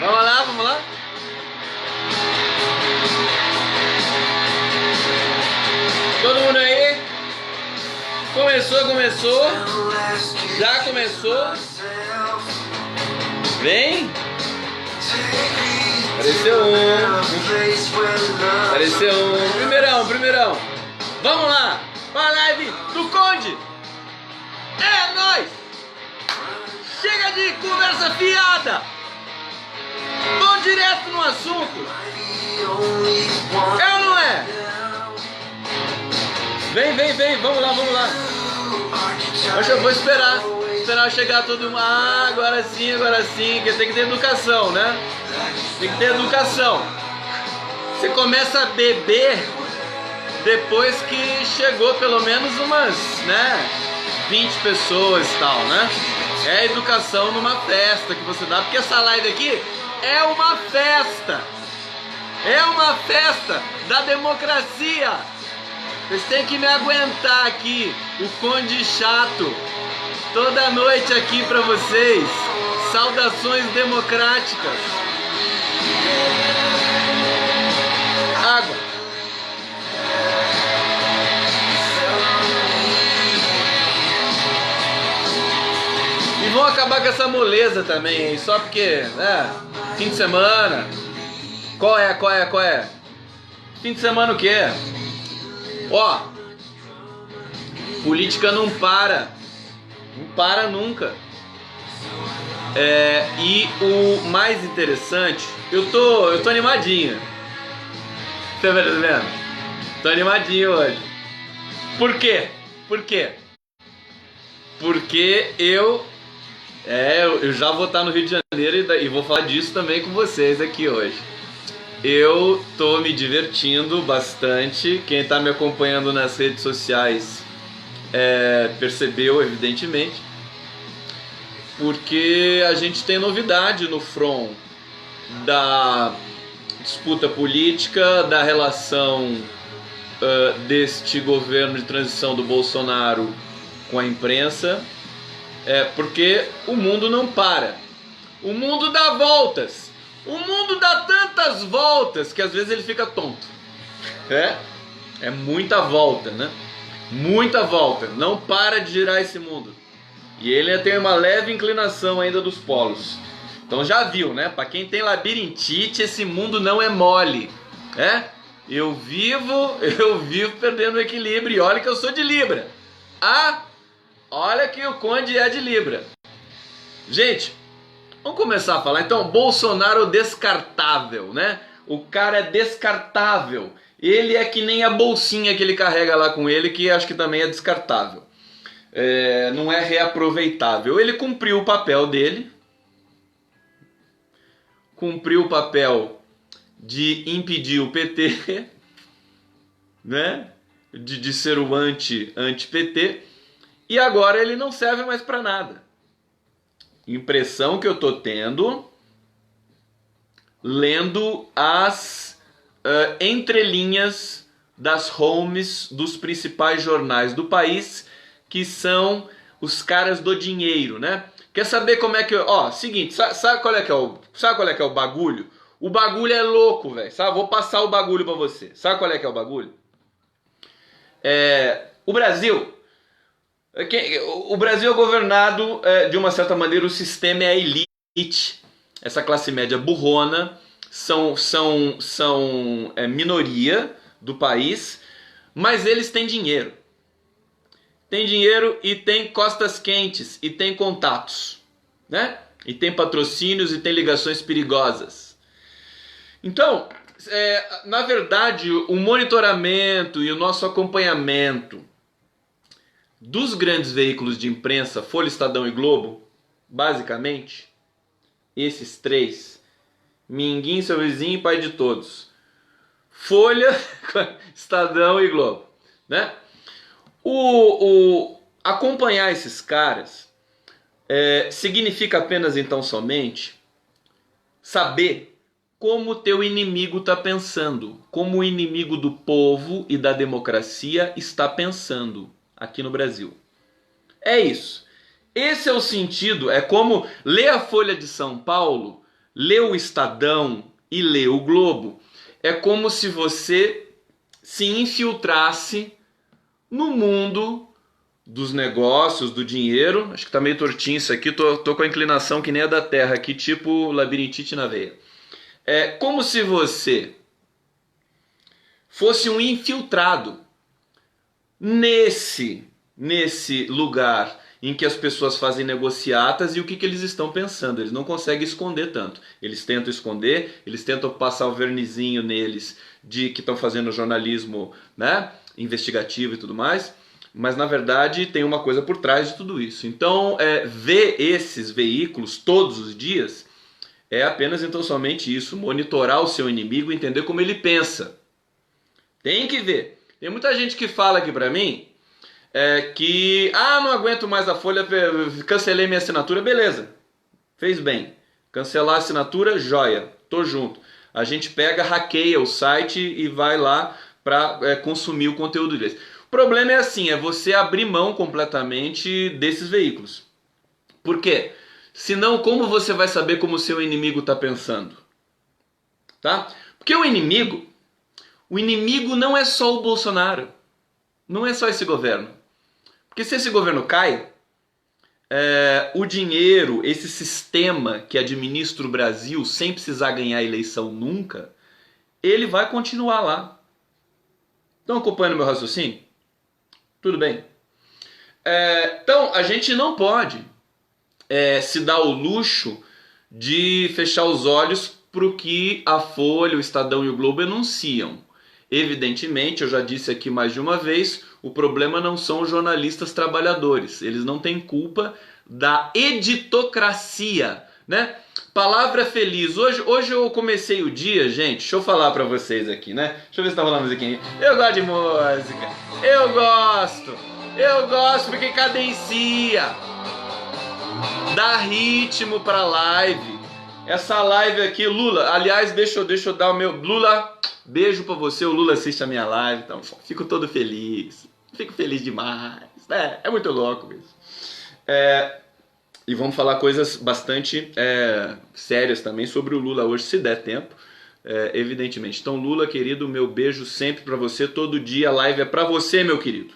Vamos lá, vamos lá. Todo mundo aí? Começou. Já começou. Vem. Apareceu um. Primeirão. Vamos lá. Para a live do Conde. É nóis. Chega de conversa fiada. Vamos direto no assunto. É ou não é? Vem, vamos lá. Hoje eu vou esperar chegar todo mundo. Ah, agora sim, que tem que ter educação, né? Tem que ter educação. Você começa a beber depois que chegou pelo menos umas, 20 pessoas e tal, né? É educação numa festa que você dá, porque essa live aqui é uma festa. É uma festa da democracia. Vocês têm que me aguentar aqui, o Conde Chato, toda noite aqui pra vocês. Saudações democráticas. Água. E vão acabar com essa moleza também, só porque, fim de semana. Qual é? Fim de semana o quê? Ó, política não para nunca. E o mais interessante, eu tô animadinho. Tá vendo? Tô animadinho hoje. Por quê? Porque eu já vou estar no Rio de Janeiro e vou falar disso também com vocês aqui hoje. Eu tô me divertindo bastante. Quem tá me acompanhando nas redes sociais percebeu, evidentemente, porque a gente tem novidade no front da disputa política, da relação deste governo de transição do Bolsonaro com a imprensa, porque o mundo não para, o mundo dá voltas. O mundo dá tantas voltas que às vezes ele fica tonto. É muita volta, né? Muita volta. Não para de girar esse mundo. E ele tem uma leve inclinação ainda dos polos. Então já viu, né? Pra quem tem labirintite, esse mundo não é mole. Eu vivo perdendo o equilíbrio. E olha que eu sou de Libra. Olha que o Conde é de Libra. Gente, vamos começar a falar, então. Bolsonaro descartável, né? O cara é descartável. Ele é que nem a bolsinha que ele carrega lá com ele, que acho que também é descartável. Não é reaproveitável. Ele cumpriu o papel dele. Cumpriu o papel de impedir o PT, né? De ser o anti-PT. E agora ele não serve mais para nada. Impressão que eu tô tendo lendo as entrelinhas das homes dos principais jornais do país, que são os caras do dinheiro, né? Quer saber como é que... seguinte, sabe qual é que é o bagulho? O bagulho é louco, velho. Vou passar o bagulho pra você. Sabe qual é que é o bagulho? O Brasil... O Brasil é governado, de uma certa maneira, o sistema é a elite, essa classe média burrona, são minoria do país, mas eles têm dinheiro. Tem dinheiro e tem costas quentes e tem contatos, né? E tem patrocínios e tem ligações perigosas. Então, na verdade, o monitoramento e o nosso acompanhamento dos grandes veículos de imprensa, Folha, Estadão e Globo, basicamente, esses três, Minguim, seu vizinho e pai de todos, Folha, Estadão e Globo, né? Acompanhar esses caras significa apenas, então, somente saber como o teu inimigo está pensando, como o inimigo do povo e da democracia está pensando aqui no Brasil. É isso. esse é o sentido, é como ler a Folha de São Paulo, ler o Estadão e ler o Globo. É como se você se infiltrasse no mundo dos negócios, do dinheiro. Acho que tá meio tortinho isso aqui, tô com a inclinação que nem a da Terra aqui, tipo labirintite na veia. É como se você fosse um infiltrado nesse lugar em que as pessoas fazem negociatas e o que eles estão pensando. Eles não conseguem esconder tanto. Eles tentam esconder, eles tentam passar o vernizinho neles de que estão fazendo jornalismo, né, investigativo e tudo mais, mas na verdade tem uma coisa por trás de tudo isso. Então, ver esses veículos todos os dias é apenas então somente isso, monitorar o seu inimigo e entender como ele pensa. Tem que ver. Tem muita gente que fala aqui pra mim que, não aguento mais a Folha, cancelei minha assinatura, beleza, fez bem. Cancelar a assinatura, joia, tô junto. A gente pega, hackeia o site e vai lá para consumir o conteúdo deles. O problema é assim, é você abrir mão completamente desses veículos. Por quê? Senão, como você vai saber como o seu inimigo está pensando? Tá? Porque o inimigo não é só o Bolsonaro. Não é só esse governo. Porque se esse governo cai, o dinheiro, esse sistema que administra o Brasil sem precisar ganhar a eleição nunca, ele vai continuar lá. Estão acompanhando meu raciocínio? Tudo bem. Então, a gente não pode se dar o luxo de fechar os olhos para o que a Folha, o Estadão e o Globo enunciam. Evidentemente, eu já disse aqui mais de uma vez, o problema não são os jornalistas trabalhadores. Eles não têm culpa da editocracia, né? Palavra feliz. Hoje eu comecei o dia, gente, deixa eu falar pra vocês aqui, né? Deixa eu ver se tá rolando musiquinha. Eu gosto de música. Eu gosto porque cadencia. Dá ritmo pra live. Essa live aqui, Lula, aliás, deixa eu dar o meu... Lula, beijo pra você, o Lula assiste a minha live, então fico todo feliz. Fico feliz demais. É muito louco isso. E vamos falar coisas bastante sérias também sobre o Lula hoje, se der tempo, evidentemente. Então, Lula, querido, meu beijo sempre pra você, todo dia a live é pra você, meu querido.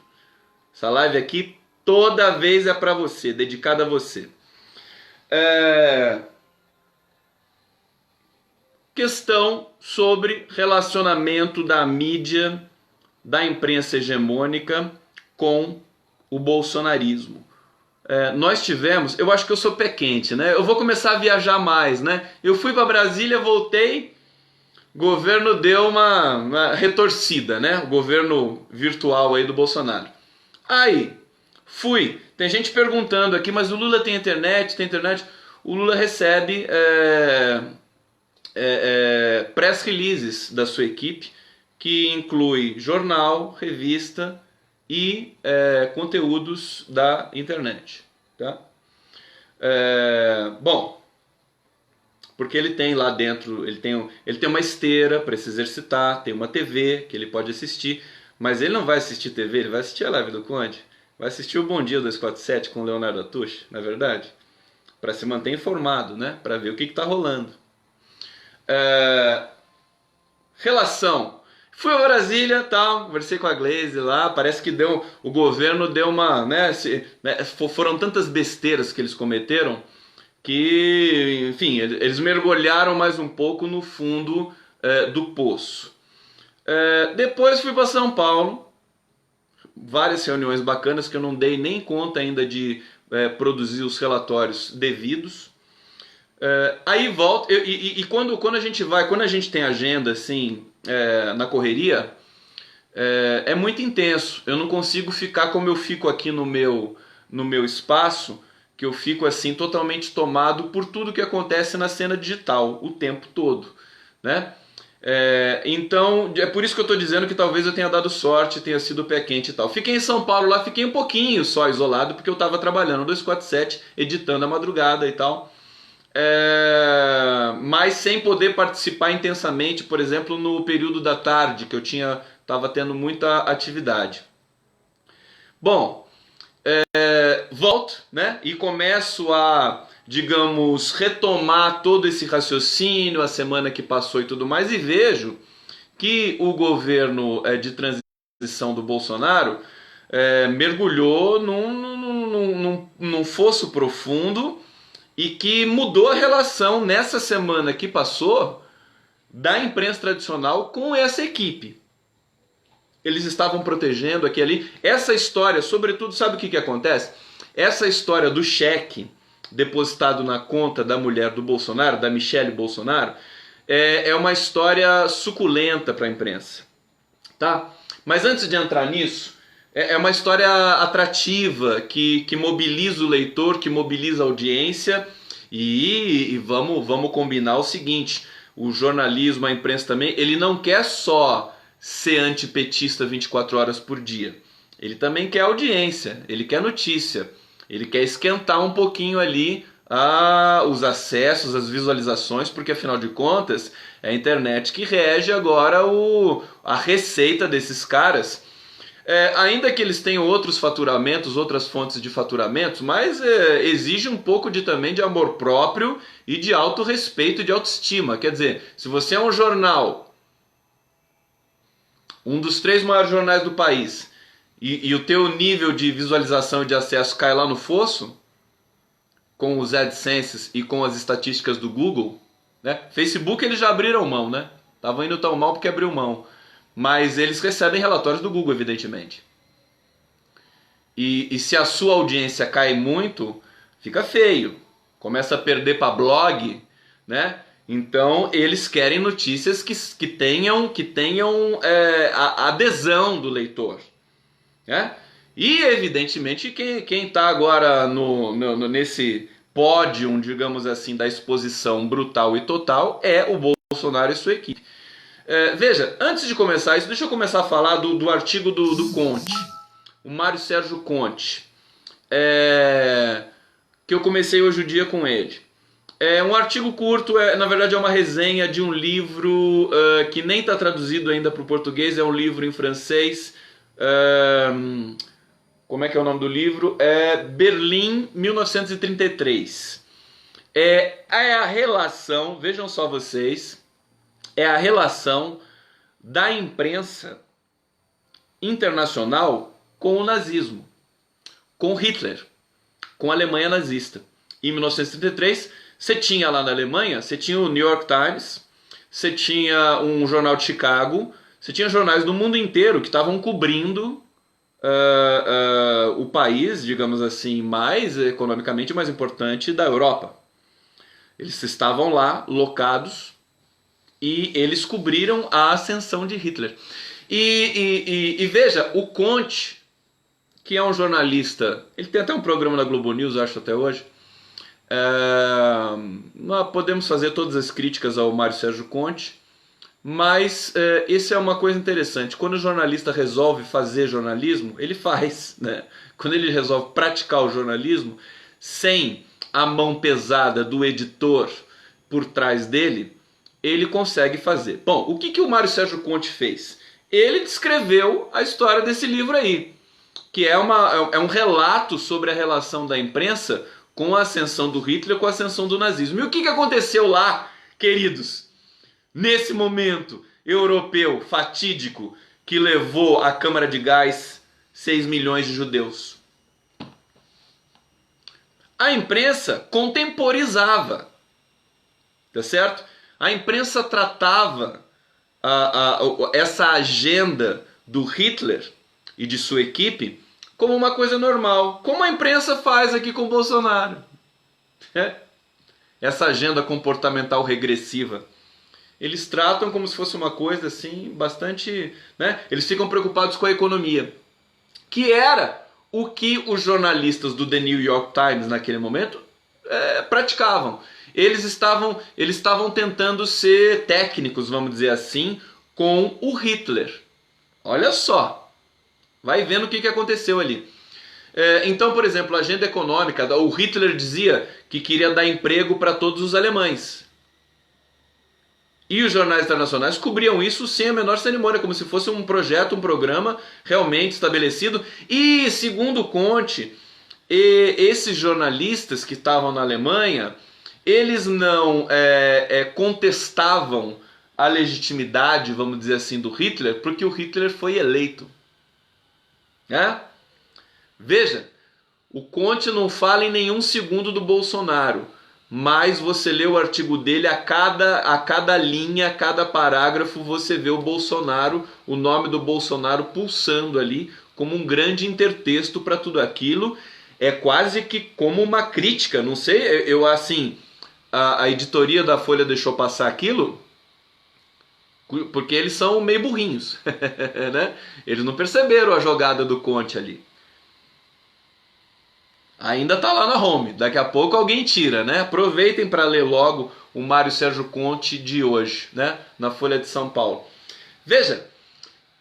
Essa live aqui, toda vez é pra você, dedicada a você. Questão sobre relacionamento da mídia, da imprensa hegemônica com o bolsonarismo. Nós tivemos, eu acho que eu sou pé quente, né? Eu vou começar a viajar mais, né? Eu fui para Brasília, voltei, governo deu uma retorcida, né? O governo virtual aí do Bolsonaro. Aí, fui. Tem gente perguntando aqui, mas o Lula tem internet? Tem internet? O Lula recebe press releases da sua equipe, que inclui jornal, revista e conteúdos da internet, tá? Bom, porque ele tem lá dentro, ele tem uma esteira para se exercitar, tem uma TV que ele pode assistir, mas ele não vai assistir TV, ele vai assistir a live do Conde, vai assistir o Bom Dia 247 com o Leonardo Atush, na verdade, para se manter informado, né? Para ver o que está rolando. Relação. Fui a Brasília, tal, conversei com a Glaze lá, parece que o governo deu uma, foram tantas besteiras que eles cometeram que, enfim, eles mergulharam mais um pouco no fundo do poço. Depois fui para São Paulo, várias reuniões bacanas que eu não dei nem conta ainda de produzir os relatórios devidos. Aí volto, e quando a gente tem agenda assim, na correria, é muito intenso. Eu não consigo ficar como eu fico aqui no meu espaço, que eu fico assim totalmente tomado por tudo que acontece na cena digital o tempo todo, né? Então é por isso que eu estou dizendo que talvez eu tenha dado sorte, tenha sido pé quente e tal. Fiquei em São Paulo lá, fiquei um pouquinho só isolado, porque eu estava trabalhando no 247, editando a madrugada e tal. Mas sem poder participar intensamente, por exemplo, no período da tarde, que eu estava tendo muita atividade. Bom, volto, né, e começo a, digamos, retomar todo esse raciocínio, a semana que passou e tudo mais, e vejo que o governo de transição do Bolsonaro mergulhou num fosso profundo e que mudou a relação nessa semana que passou da imprensa tradicional com essa equipe. Eles estavam protegendo aqui e ali. Essa história, sobretudo, sabe o que acontece? Essa história do cheque depositado na conta da mulher do Bolsonaro, da Michele Bolsonaro, é uma história suculenta para a imprensa. Tá? Mas antes de entrar nisso, é uma história atrativa, que mobiliza o leitor, que mobiliza a audiência. E vamos combinar o seguinte, o jornalismo, a imprensa também, ele não quer só ser antipetista 24 horas por dia. Ele também quer audiência, ele quer notícia, ele quer esquentar um pouquinho ali os acessos, as visualizações, porque afinal de contas é a internet que rege agora a receita desses caras. Ainda que eles tenham outros faturamentos, outras fontes de faturamentos, mas exige um pouco também de amor próprio e de autorrespeito e de autoestima. Quer dizer, se você é um jornal, um dos 3 maiores jornais do país, e o teu nível de visualização e de acesso cai lá no fosso, com os AdSense e com as estatísticas do Google, né? Facebook eles já abriram mão, né? Estavam indo tão mal porque abriu mão. Mas eles recebem relatórios do Google, evidentemente. E se a sua audiência cai muito, fica feio. Começa a perder para blog, né? Então eles querem notícias que tenham a adesão do leitor, né? E evidentemente quem está agora nesse pódio, digamos assim, da exposição brutal e total é o Bolsonaro e sua equipe. Veja, antes de começar isso, deixa eu começar a falar do artigo do Conte, o Mário Sérgio Conte, que eu comecei hoje o dia com ele. É um artigo curto, na verdade é uma resenha de um livro que nem está traduzido ainda para o português, é um livro em francês. Como é que é o nome do livro? Berlim, 1933. É a relação, vejam só vocês, é a relação da imprensa internacional com o nazismo, com Hitler, com a Alemanha nazista. Em 1933, você tinha lá na Alemanha, você tinha o New York Times, você tinha um jornal de Chicago, você tinha jornais do mundo inteiro que estavam cobrindo o país, digamos assim, mais economicamente mais importante da Europa. Eles estavam lá, locados, e eles cobriram a ascensão de Hitler. E veja, o Conte, que é um jornalista, ele tem até um programa na Globo News, acho, até hoje. Nós podemos fazer todas as críticas ao Mário Sérgio Conte, mas isso é uma coisa interessante. Quando o jornalista resolve fazer jornalismo, ele faz, né? Quando ele resolve praticar o jornalismo, sem a mão pesada do editor por trás dele, ele consegue fazer. Bom, o que o Mário Sérgio Conte fez? Ele descreveu a história desse livro aí, que é um relato sobre a relação da imprensa com a ascensão do Hitler, com a ascensão do nazismo. E o que aconteceu lá, queridos? Nesse momento europeu fatídico que levou à Câmara de Gás 6 milhões de judeus. A imprensa contemporizava, tá certo? A imprensa tratava essa agenda do Hitler e de sua equipe como uma coisa normal, como a imprensa faz aqui com o Bolsonaro. Essa agenda comportamental regressiva. Eles tratam como se fosse uma coisa assim, bastante... né? Eles ficam preocupados com a economia, que era o que os jornalistas do The New York Times naquele momento praticavam. Eles estavam tentando ser técnicos, vamos dizer assim, com o Hitler. Olha só, vai vendo o que aconteceu ali. Então, por exemplo, a agenda econômica, o Hitler dizia que queria dar emprego para todos os alemães. E os jornais internacionais cobriam isso sem a menor cerimônia, como se fosse um projeto, um programa realmente estabelecido. E, segundo Conte, E esses jornalistas que estavam na Alemanha, eles não contestavam a legitimidade, vamos dizer assim, do Hitler, porque o Hitler foi eleito. Né? Veja, o Conte não fala em nenhum segundo do Bolsonaro, mas você lê o artigo dele, a cada linha, a cada parágrafo, você vê o Bolsonaro, o nome do Bolsonaro pulsando ali, como um grande intertexto para tudo aquilo. É quase que como uma crítica, não sei, eu assim, a editoria da Folha deixou passar aquilo, porque eles são meio burrinhos, né? Eles não perceberam a jogada do Conte ali. Ainda tá lá na home, daqui a pouco alguém tira, né? Aproveitem para ler logo o Mário Sérgio Conte de hoje, né? Na Folha de São Paulo. Veja,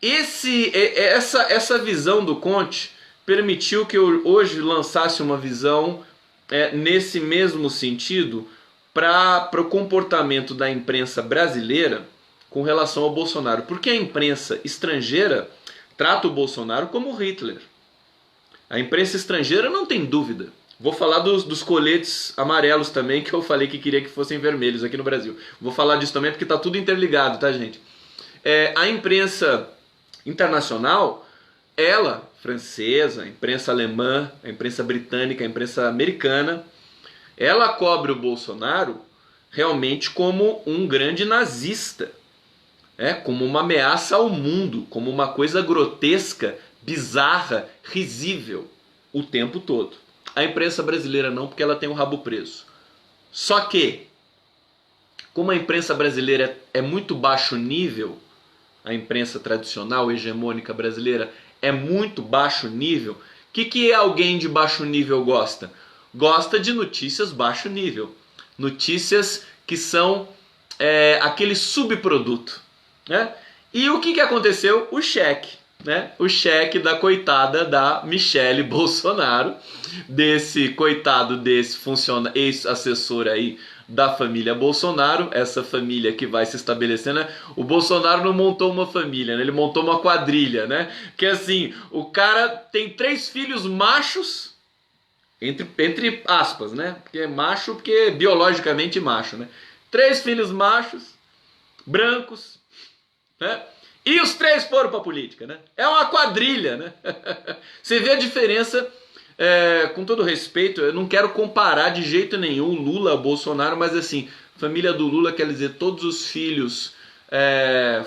essa visão do Conte permitiu que eu hoje lançasse uma visão nesse mesmo sentido para o comportamento da imprensa brasileira com relação ao Bolsonaro. Porque a imprensa estrangeira trata o Bolsonaro como Hitler. A imprensa estrangeira não tem dúvida. Vou falar dos coletes amarelos também, que eu falei que queria que fossem vermelhos aqui no Brasil. Vou falar disso também porque está tudo interligado, tá, gente? A imprensa internacional, ela, francesa, a imprensa alemã, a imprensa britânica, a imprensa americana, ela cobre o Bolsonaro realmente como um grande nazista, como uma ameaça ao mundo, como uma coisa grotesca, bizarra, risível, o tempo todo. A imprensa brasileira não, porque ela tem o rabo preso. Só que, como a imprensa brasileira é muito baixo nível, a imprensa tradicional, hegemônica brasileira, é muito baixo nível, o que alguém de baixo nível gosta? Gosta de notícias baixo nível. Notícias que são aquele subproduto. Né? E o que aconteceu? O cheque. Né? O cheque da coitada da Michele Bolsonaro, desse coitado desse ex-assessor aí da família Bolsonaro, essa família que vai se estabelecendo, né? O Bolsonaro não montou uma família, né? Ele montou uma quadrilha, né? Que assim, o cara tem 3 filhos machos, entre aspas, né? Porque é macho, porque é biologicamente macho, né? 3 filhos machos, brancos, né? E os 3 foram para a política, né? É uma quadrilha, né? Você vê a diferença, com todo respeito, eu não quero comparar de jeito nenhum Lula a Bolsonaro, mas assim, família do Lula quer dizer, todos os filhos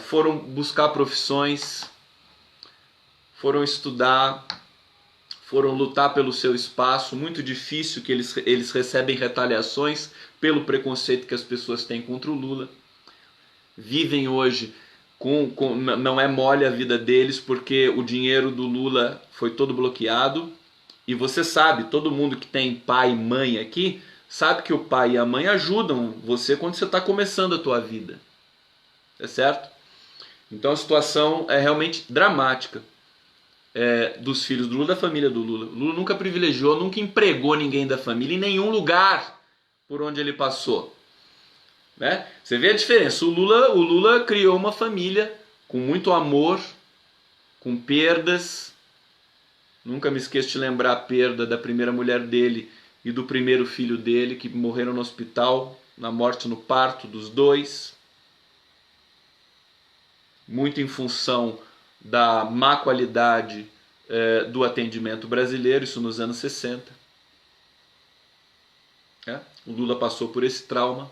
foram buscar profissões, foram estudar, foram lutar pelo seu espaço, muito difícil que eles recebem retaliações pelo preconceito que as pessoas têm contra o Lula. Vivem hoje... não é mole a vida deles porque o dinheiro do Lula foi todo bloqueado. E você sabe, todo mundo que tem pai e mãe aqui sabe que o pai e a mãe ajudam você quando você está começando a tua vida. É certo? Então a situação é realmente dramática dos filhos do Lula, da família do Lula. O Lula nunca privilegiou, nunca empregou ninguém da família em nenhum lugar por onde ele passou. Né? Você vê a diferença. O Lula criou uma família com muito amor, com perdas. Nunca me esqueço de lembrar a perda da primeira mulher dele e do primeiro filho dele, que morreram no hospital, na morte no parto dos 2. Muito em função da má qualidade do atendimento brasileiro, isso nos anos 60. O Lula passou por esse trauma.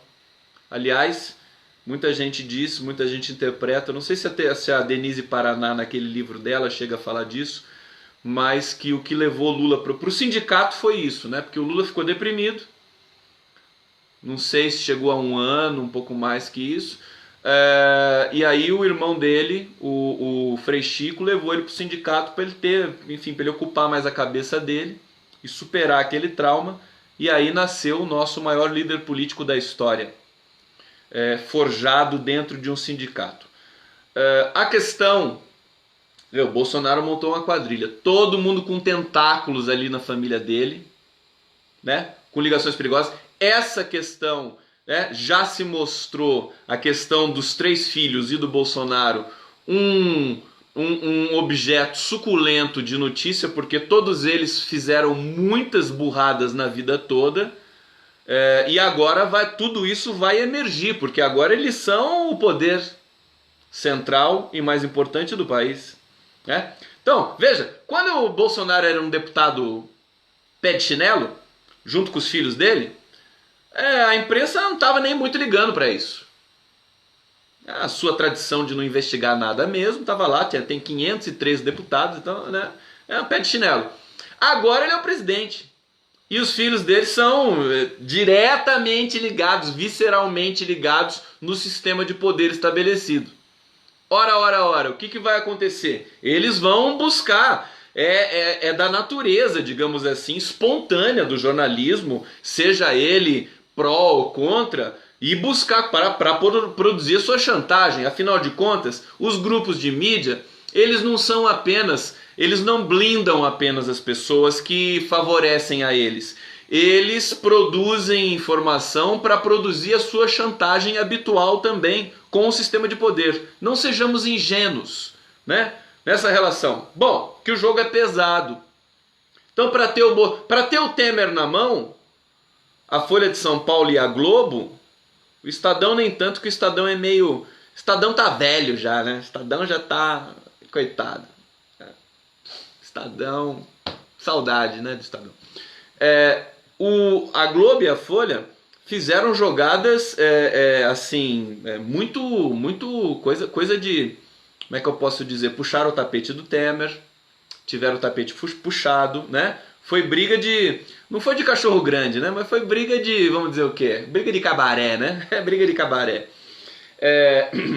Aliás, muita gente diz, muita gente interpreta, não sei se a Denise Paraná naquele livro dela chega a falar disso, mas que o que levou Lula para o sindicato foi isso, né? Porque o Lula ficou deprimido, não sei se chegou a 1 ano, um pouco mais que isso, e aí o irmão dele, o Frei Chico, levou ele para o sindicato para ele para ele ocupar mais a cabeça dele e superar aquele trauma, e aí nasceu o nosso maior líder político da história. Forjado dentro de um sindicato. A questão, o Bolsonaro montou uma quadrilha, todo mundo com tentáculos ali na família dele, né? Com ligações perigosas. Essa questão já se mostrou, a questão dos 3 filhos e do Bolsonaro, um um objeto suculento de notícia, porque todos eles fizeram muitas burradas na vida toda, e agora tudo isso vai emergir, porque agora eles são o poder central e mais importante do país. Né? Então, veja, quando o Bolsonaro era um deputado pé de chinelo, junto com os filhos dele, a imprensa não estava nem muito ligando para isso. A sua tradição de não investigar nada mesmo, estava lá, tem 513 deputados, então, né, é um pé de chinelo. Agora ele é o presidente. E os filhos dele são diretamente ligados, visceralmente ligados no sistema de poder estabelecido. Ora, o que vai acontecer? Eles vão buscar, é da natureza, digamos assim, espontânea do jornalismo, seja ele pró ou contra, e buscar para produzir a sua chantagem. Afinal de contas, os grupos de mídia, eles não blindam apenas as pessoas que favorecem a eles. Eles produzem informação para produzir a sua chantagem habitual também com o sistema de poder. Não sejamos ingênuos, né, nessa relação. Bom, que o jogo é pesado. Então, para ter o Temer na mão, a Folha de São Paulo e a Globo, o Estadão nem tanto, que o Estadão é meio... O Estadão tá velho já, né? O Estadão já tá... Coitado. Estadão... Saudade, né, do Estadão. A Globo e a Folha fizeram jogadas, muito coisa de... Como é que eu posso dizer? Puxaram o tapete do Temer, tiveram o tapete puxado, né? Foi briga de... Não foi de cachorro grande, né? Mas foi briga de... Vamos dizer o quê? Briga de cabaré, né? Briga de cabaré.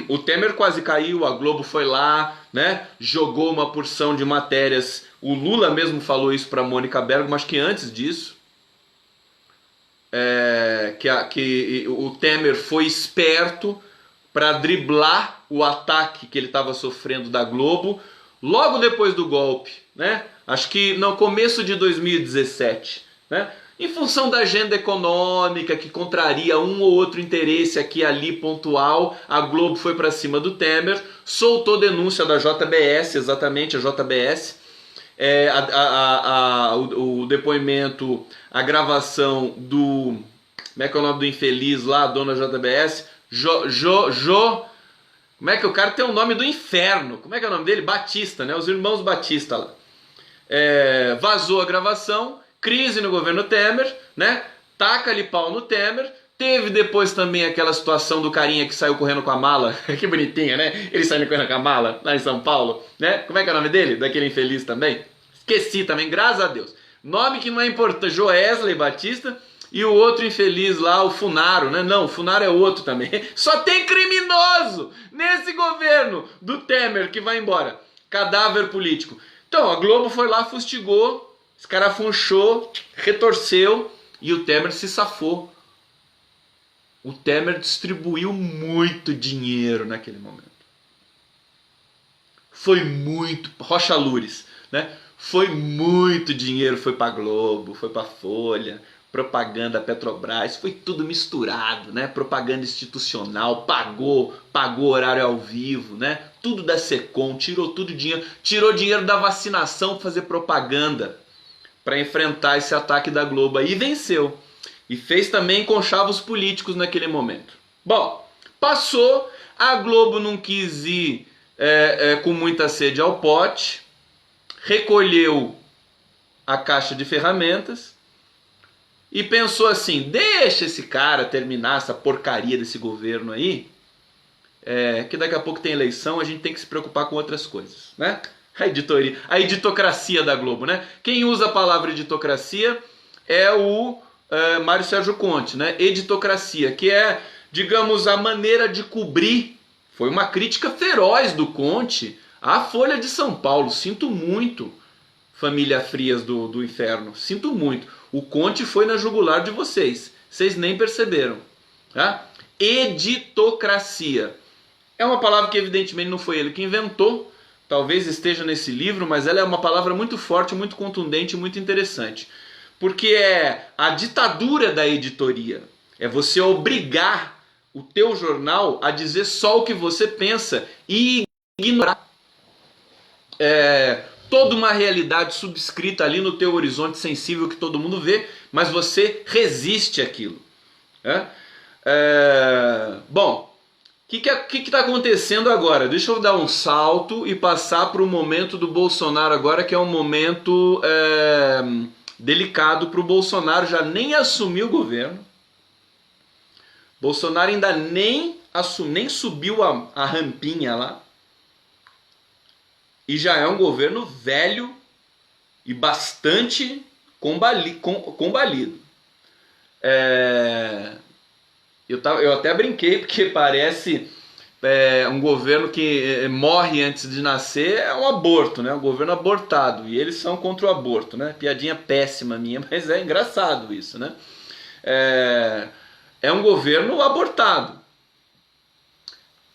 O Temer quase caiu, a Globo foi lá, né? Jogou uma porção de matérias. O Lula mesmo falou isso para Mônica Bergamo, mas que antes disso. Que o Temer foi esperto para driblar o ataque que ele estava sofrendo da Globo logo depois do golpe, né? Acho que no começo de 2017, né? Em função da agenda econômica que contraria um ou outro interesse aqui e ali pontual, a Globo foi para cima do Temer, soltou denúncia da JBS, exatamente a JBS, o depoimento, a gravação do... Como é que é o nome do infeliz lá, a dona JBS? Como é que o cara tem o nome do inferno? Como é que é o nome dele? Batista, né? Os irmãos Batista lá. Vazou a gravação, crise no governo Temer, né? Taca-lhe pau no Temer. Teve depois também aquela situação do carinha que saiu correndo com a mala. Que bonitinha, né? Ele saindo correndo com a mala lá em São Paulo, né? Como é que é o nome dele? Daquele infeliz também? Esqueci também, graças a Deus. Nome que não é importante, Joesley Batista. E o outro infeliz lá, o Funaro, né? Não, o Funaro é outro também. Só tem criminoso nesse governo do Temer que vai embora. Cadáver político. Então, a Globo foi lá, fustigou, escarafunchou, retorceu e o Temer se safou. O Temer distribuiu muito dinheiro naquele momento. Foi muito... Rocha Loures, né? Foi muito dinheiro, foi pra Globo, foi pra Folha... propaganda Petrobras, foi tudo misturado, né? Propaganda institucional, pagou horário ao vivo, né? Tudo da Secom, tirou dinheiro da vacinação para fazer propaganda, para enfrentar esse ataque da Globo aí, e venceu. E fez também conchavos políticos naquele momento. Bom, passou, a Globo não quis ir com muita sede ao pote, recolheu a caixa de ferramentas, e pensou assim, deixa esse cara terminar essa porcaria desse governo aí, que daqui a pouco tem eleição, a gente tem que se preocupar com outras coisas, né? A editocracia da Globo, né? Quem usa a palavra editocracia é o Mário Sérgio Conte, né? Editocracia, que é, digamos, a maneira de cobrir. Foi uma crítica feroz do Conte à Folha de São Paulo. Sinto muito, família Frias do inferno, sinto muito. O Conte foi na jugular de vocês. Vocês nem perceberam. Tá? Editocracia. É uma palavra que evidentemente não foi ele que inventou. Talvez esteja nesse livro, mas ela é uma palavra muito forte, muito contundente, muito interessante. Porque é a ditadura da editoria. É você obrigar o teu jornal a dizer só o que você pensa e ignorar toda uma realidade subscrita ali no teu horizonte sensível que todo mundo vê, mas você resiste àquilo. Bom, o que está acontecendo agora? Deixa eu dar um salto e passar para o momento do Bolsonaro agora, que é um momento delicado para o Bolsonaro. Já nem assumiu o governo. Bolsonaro ainda nem subiu a rampinha lá. E já é um governo velho e bastante combalido. Eu até brinquei, porque parece um governo que morre antes de nascer, é um aborto, né? Um governo abortado. E eles são contra o aborto, né? Piadinha péssima minha, mas é engraçado isso, né? É um governo abortado.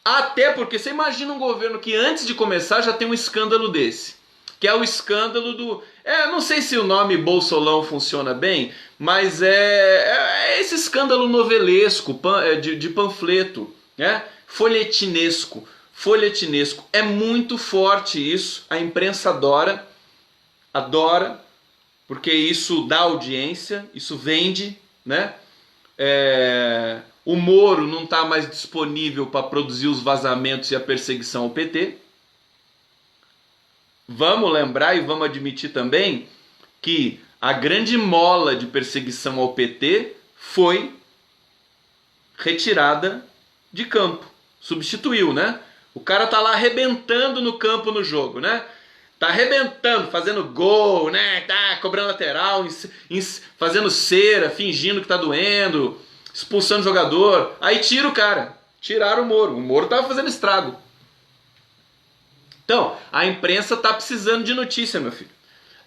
Até porque você imagina um governo que antes de começar já tem um escândalo desse. Que é o escândalo do... não sei se o nome Bolsolão funciona bem, mas é esse escândalo novelesco, de panfleto, né? Folhetinesco. É muito forte isso. A imprensa adora, porque isso dá audiência, isso vende, né? O Moro não está mais disponível para produzir os vazamentos e a perseguição ao PT. Vamos lembrar e vamos admitir também que a grande mola de perseguição ao PT foi retirada de campo. Substituiu, né? O cara tá lá arrebentando no campo no jogo, né? Tá arrebentando, fazendo gol, né? Tá cobrando lateral, fazendo cera, fingindo que tá doendo, expulsando o jogador. Aí tira o cara. Tiraram o Moro. O Moro tava fazendo estrago. Então, a imprensa tá precisando de notícia, meu filho.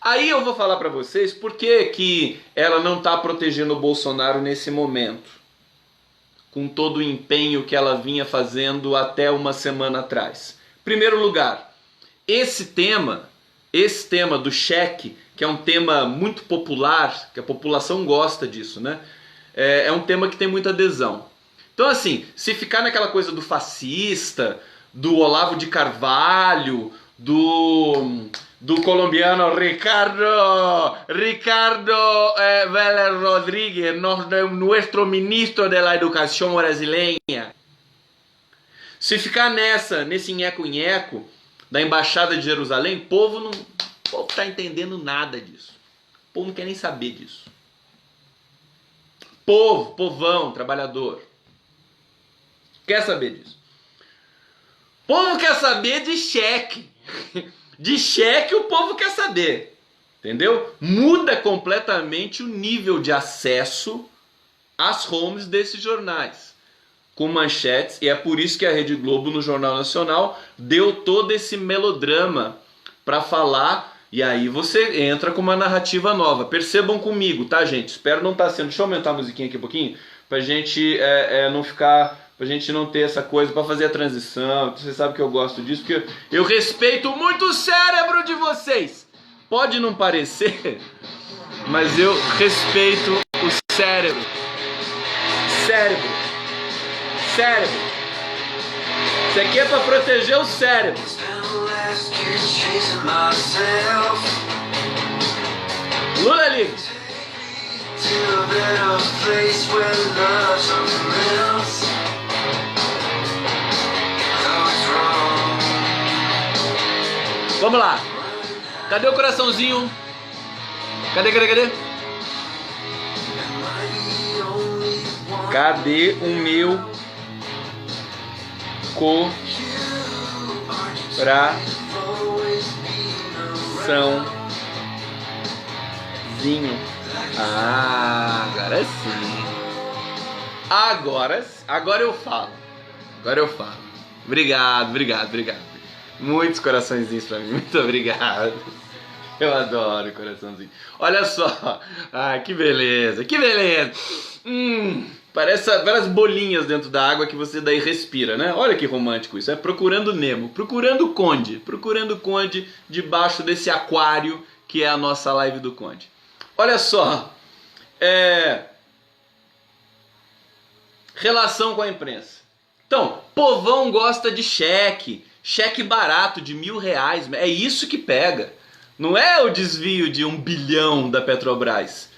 Aí eu vou falar para vocês por que ela não tá protegendo o Bolsonaro nesse momento, com todo o empenho que ela vinha fazendo até uma semana atrás. Primeiro lugar, esse tema do cheque, que é um tema muito popular, que a população gosta disso, né? É um tema que tem muita adesão. Então, assim, se ficar naquela coisa do fascista, do Olavo de Carvalho, do colombiano Ricardo Vélez Rodríguez, nosso ministro de la educação brasileña. Se ficar nesse nheco-nheco da Embaixada de Jerusalém, o povo não está entendendo nada disso. O povo não quer nem saber disso. Povão, trabalhador, quer saber disso. O povo quer saber de cheque. De cheque o povo quer saber. Entendeu? Muda completamente o nível de acesso às homes desses jornais. Com manchetes, e é por isso que a Rede Globo no Jornal Nacional deu todo esse melodrama para falar. E aí você entra com uma narrativa nova. Percebam comigo, tá, gente? Espero não estar sendo... Deixa eu aumentar a musiquinha aqui um pouquinho, pra gente não ficar... Pra gente não ter essa coisa, pra fazer a transição. Você sabe que eu gosto disso, porque eu respeito muito o cérebro de vocês. Pode não parecer, mas eu respeito o cérebro. Cérebro. Isso aqui é pra proteger o cérebro. Lula livre. Vamos lá. Cadê o coraçãozinho? Cadê? Cadê o meu coraçãozinho? Agora sim. Agora eu falo. Obrigado. Muitos coraçõezinhos pra mim, muito obrigado. Eu adoro coraçãozinho. Olha só, que beleza. Parece várias bolinhas dentro da água que você daí respira, né? Olha que romântico isso, é Procurando Nemo, procurando o Conde debaixo desse aquário que é a nossa live do Conde. Olha só, relação com a imprensa. Então, povão gosta de cheque. Cheque barato de R$ 1.000, é isso que pega. Não é o desvio de 1 bilhão da Petrobras.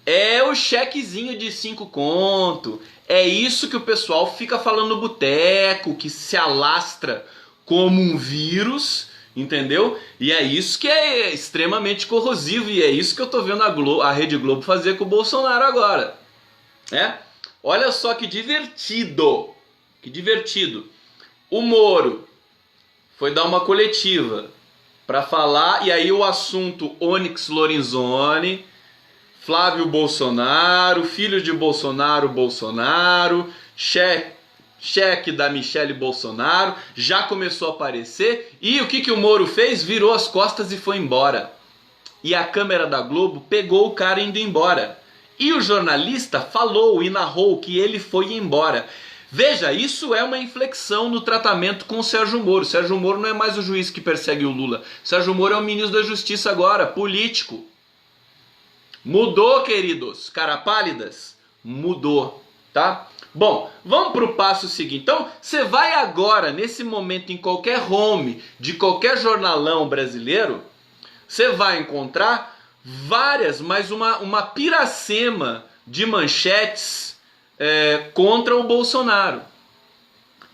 É o chequezinho de 5 conto. É isso que o pessoal fica falando no boteco, que se alastra como um vírus, entendeu? E é isso que é extremamente corrosivo, e é isso que eu tô vendo a Rede Globo fazer com o Bolsonaro agora. Olha só que divertido. Que divertido. O Moro foi dar uma coletiva para falar, e aí o assunto Onyx Lorenzoni, Flávio Bolsonaro, filho de Bolsonaro, cheque da Michele Bolsonaro, já começou a aparecer, e o que o Moro fez? Virou as costas e foi embora. E a câmera da Globo pegou o cara indo embora. E o jornalista falou e narrou que ele foi embora. Veja, isso é uma inflexão no tratamento com o Sérgio Moro. Sérgio Moro não é mais o juiz que persegue o Lula. Sérgio Moro é o ministro da Justiça agora, político. Mudou, queridos, cara pálidas, mudou, tá? Bom, vamos para o passo seguinte. Então, você vai agora, nesse momento, em qualquer home de qualquer jornalão brasileiro, você vai encontrar várias, mas uma piracema de manchetes contra o Bolsonaro.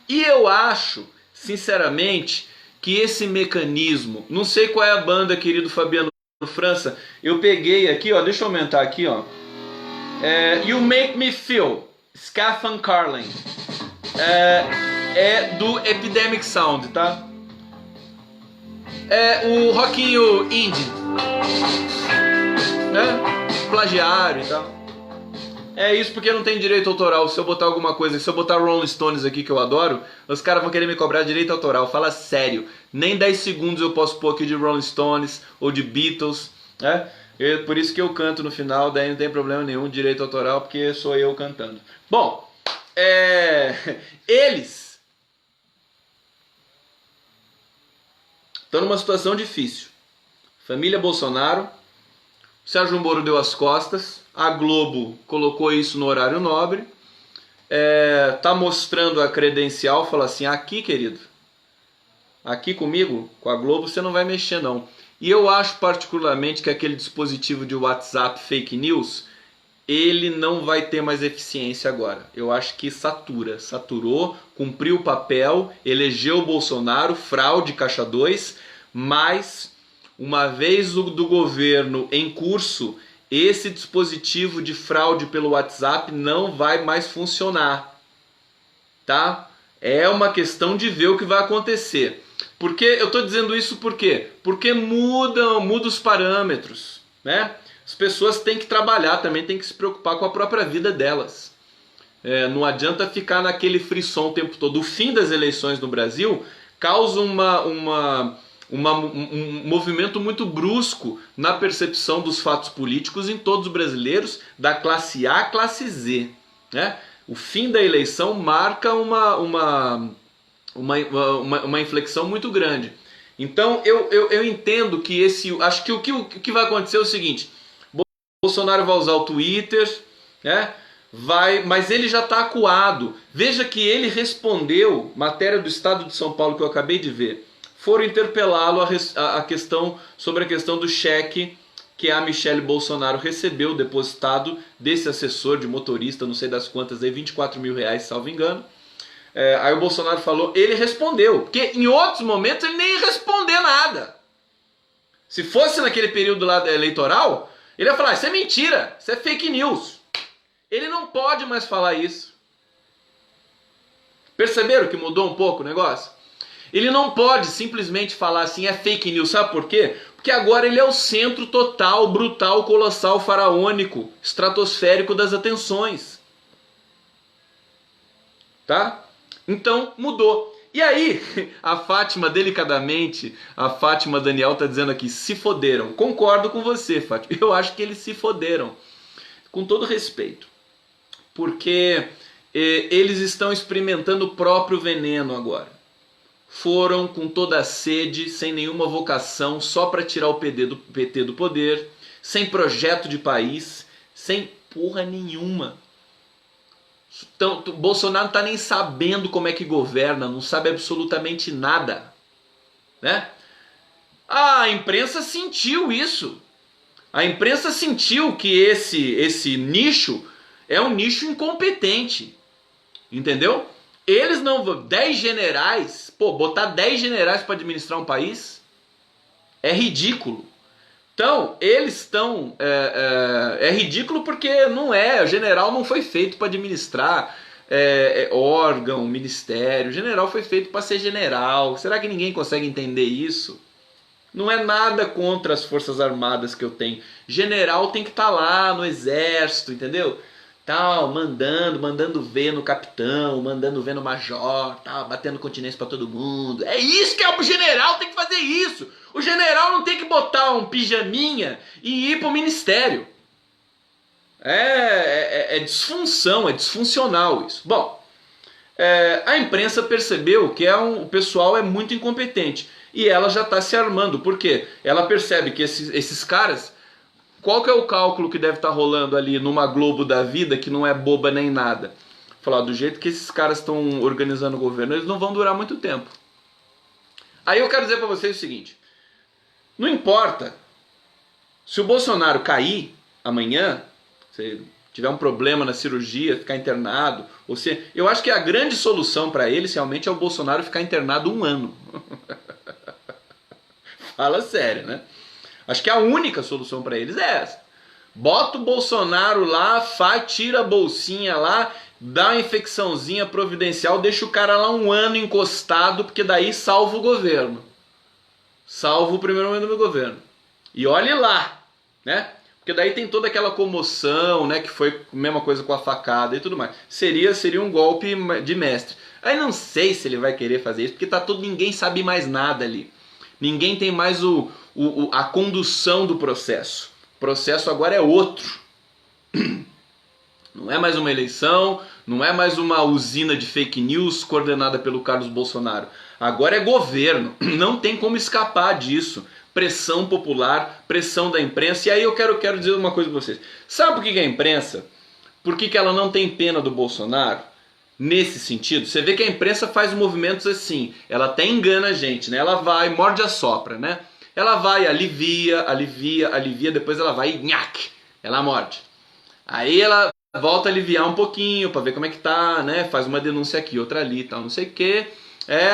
E eu acho, sinceramente, que esse mecanismo, não sei qual é a banda, querido Fabiano França, eu peguei aqui, ó, deixa eu aumentar aqui, ó. You Make Me Feel, Stephen Carlin. É do Epidemic Sound, tá? É o rockinho indie, plagiário e tal. É isso porque não tem direito autoral. Se eu botar alguma coisa, se eu botar Rolling Stones aqui que eu adoro, os caras vão querer me cobrar direito autoral. Fala sério, nem 10 segundos eu posso pôr aqui de Rolling Stones ou de Beatles, por isso que eu canto no final, daí não tem problema nenhum, direito autoral, porque sou eu cantando. Bom, eles estão numa situação difícil. Família Bolsonaro, Sérgio Moro deu as costas, a Globo colocou isso no horário nobre, tá mostrando a credencial, fala assim, aqui querido, aqui comigo, com a Globo, você não vai mexer não. E eu acho particularmente que aquele dispositivo de WhatsApp fake news, ele não vai ter mais eficiência agora. Eu acho que saturou, cumpriu o papel, elegeu o Bolsonaro, fraude, caixa 2, mas uma vez do governo em curso, esse dispositivo de fraude pelo WhatsApp não vai mais funcionar, tá? É uma questão de ver o que vai acontecer. Porque eu estou dizendo isso por quê? Porque muda os parâmetros, né? As pessoas têm que trabalhar também, têm que se preocupar com a própria vida delas. Não adianta ficar naquele frisson o tempo todo. O fim das eleições no Brasil causa um movimento muito brusco na percepção dos fatos políticos em todos os brasileiros, da classe A à classe Z, né? O fim da eleição marca uma inflexão muito grande. Então eu entendo que acho que o que vai acontecer é o seguinte: Bolsonaro vai usar o Twitter, né? Mas ele já está acuado. Veja que ele respondeu, matéria do Estado de São Paulo que eu acabei de ver, foram interpelá-lo sobre a questão do cheque que a Michele Bolsonaro recebeu, depositado desse assessor de motorista, não sei das quantas, aí, R$ 24.000, salvo engano. Aí o Bolsonaro falou, ele respondeu, porque em outros momentos ele nem ia responder nada. Se fosse naquele período lá eleitoral, ele ia falar, isso é mentira, isso é fake news. Ele não pode mais falar isso. Perceberam que mudou um pouco o negócio? Ele não pode simplesmente falar assim, é fake news, sabe por quê? Porque agora ele é o centro total, brutal, colossal, faraônico, estratosférico das atenções. Tá? Então, mudou. E aí, a Fátima, delicadamente, a Fátima Daniel tá dizendo aqui, se foderam. Concordo com você, Fátima. Eu acho que eles se foderam. Com todo respeito. Porque eles estão experimentando o próprio veneno agora. Foram com toda a sede, sem nenhuma vocação, só para tirar o PT do poder, sem projeto de país, sem porra nenhuma. Então, Bolsonaro não está nem sabendo como é que governa, não sabe absolutamente nada. né? A imprensa sentiu isso. A imprensa sentiu que esse nicho é um nicho incompetente. Entendeu? Eles não... 10 generais... Pô, botar 10 generais para administrar um país é ridículo. Então, eles estão... É ridículo porque não é... O general não foi feito para administrar órgão, ministério. O general foi feito para ser general. Será que ninguém consegue entender isso? Não é nada contra as forças armadas que eu tenho. General tem que estar lá no exército, entendeu? Tal, mandando ver no capitão, mandando ver no major, tal, batendo continência para todo mundo. É isso que é o general, tem que fazer isso. O general não tem que botar um pijaminha e ir pro ministério. É disfunção, é disfuncional isso. Bom, a imprensa percebeu que o pessoal é muito incompetente. E ela já está se armando. Por quê? Ela percebe que esses caras... Qual que é o cálculo que deve estar rolando ali numa Globo da vida que não é boba nem nada? Falar, do jeito que esses caras estão organizando o governo, eles não vão durar muito tempo. Aí eu quero dizer para vocês o seguinte. Não importa se o Bolsonaro cair amanhã, se tiver um problema na cirurgia, ficar internado, eu acho que a grande solução para eles realmente é o Bolsonaro ficar internado 1 ano. Fala sério, né? Acho que a única solução para eles é essa. Bota o Bolsonaro lá, tira a bolsinha lá, dá uma infecçãozinha providencial, deixa o cara lá 1 ano encostado, porque daí salva o governo. Salva o primeiro-ministro do governo. E olhe lá, né? Porque daí tem toda aquela comoção, né? Que foi a mesma coisa com a facada e tudo mais. Seria um golpe de mestre. Aí não sei se ele vai querer fazer isso, porque ninguém sabe mais nada ali. Ninguém tem mais a condução do processo. O processo agora é outro. Não é mais uma eleição, não é mais uma usina de fake news coordenada pelo Carlos Bolsonaro. Agora é governo. Não tem como escapar disso. Pressão popular, pressão da imprensa. E aí eu quero dizer uma coisa para vocês. Sabe por que a imprensa, por que ela não tem pena do Bolsonaro? Nesse sentido, você vê que a imprensa faz movimentos assim, ela até engana a gente, né? Ela vai, morde a sopra, né? Ela vai, alivia, depois ela vai e nhaque, ela morde. Aí ela volta a aliviar um pouquinho pra ver como é que tá, né? Faz uma denúncia aqui, outra ali, tal, não sei o quê.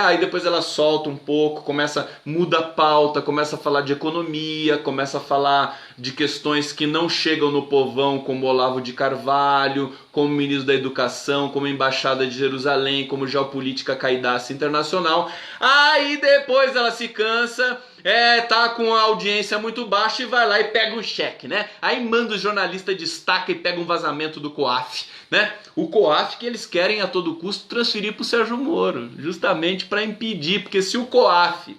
Aí depois ela solta um pouco, muda a pauta, começa a falar de economia, começa a falar de questões que não chegam no povão, como Olavo de Carvalho, como ministro da Educação, como Embaixada de Jerusalém, como geopolítica caidaça internacional. Aí depois ela se cansa, tá com a audiência muito baixa e vai lá e pega um cheque, né? Aí manda o jornalista, destaca e pega um vazamento do COAF, né? O COAF que eles querem a todo custo transferir para o Sérgio Moro, justamente para impedir, porque se o COAF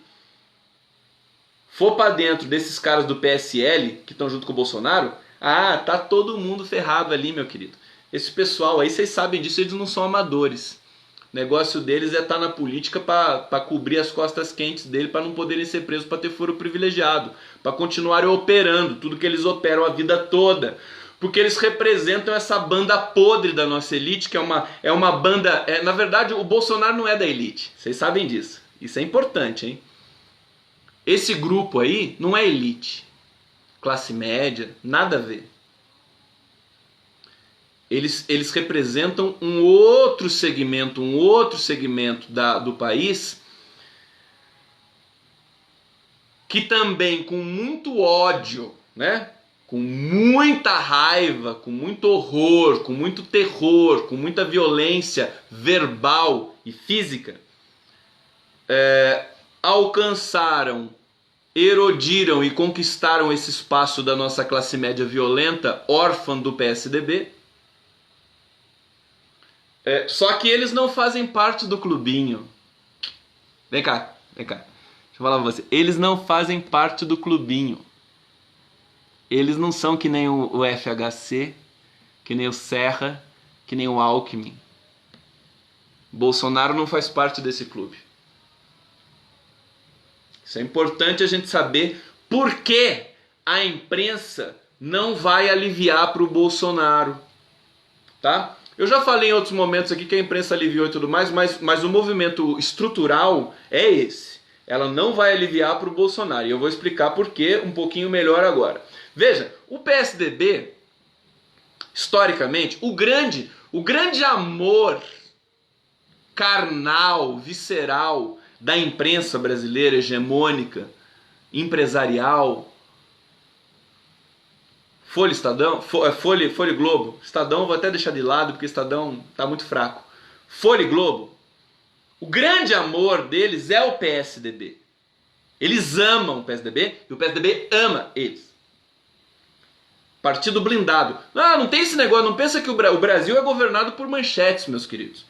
for para dentro desses caras do PSL, que estão junto com o Bolsonaro, tá todo mundo ferrado ali, meu querido. Esse pessoal aí, vocês sabem disso, eles não são amadores. O negócio deles é estar na política para cobrir as costas quentes dele, para não poderem ser presos, para ter foro privilegiado, para continuarem operando tudo que eles operam a vida toda. Porque eles representam essa banda podre da nossa elite, que é uma banda... na verdade, o Bolsonaro não é da elite. Vocês sabem disso. Isso é importante, hein? Esse grupo aí não é elite. Classe média, nada a ver. Eles representam um outro segmento do país que também, com muito ódio, né? Com muita raiva, com muito horror, com muito terror, com muita violência verbal e física, alcançaram, erodiram e conquistaram esse espaço da nossa classe média violenta, órfã do PSDB. Só que eles não fazem parte do clubinho. Vem cá. Deixa eu falar pra você. Eles não fazem parte do clubinho. Eles não são que nem o FHC, que nem o Serra, que nem o Alckmin. Bolsonaro não faz parte desse clube. Isso é importante a gente saber por que a imprensa não vai aliviar para o Bolsonaro. Tá? Eu já falei em outros momentos aqui que a imprensa aliviou e tudo mais, mas o movimento estrutural é esse. Ela não vai aliviar para o Bolsonaro. E eu vou explicar por quê um pouquinho melhor agora. Veja, o PSDB, historicamente, o grande amor carnal, visceral da imprensa brasileira hegemônica, empresarial, Folha Estadão, Folha Globo, Estadão vou até deixar de lado porque Estadão está muito fraco. Folha e Globo, o grande amor deles é o PSDB. Eles amam o PSDB e o PSDB ama eles. Partido blindado. Não tem esse negócio, não pensa que o Brasil é governado por manchetes, meus queridos.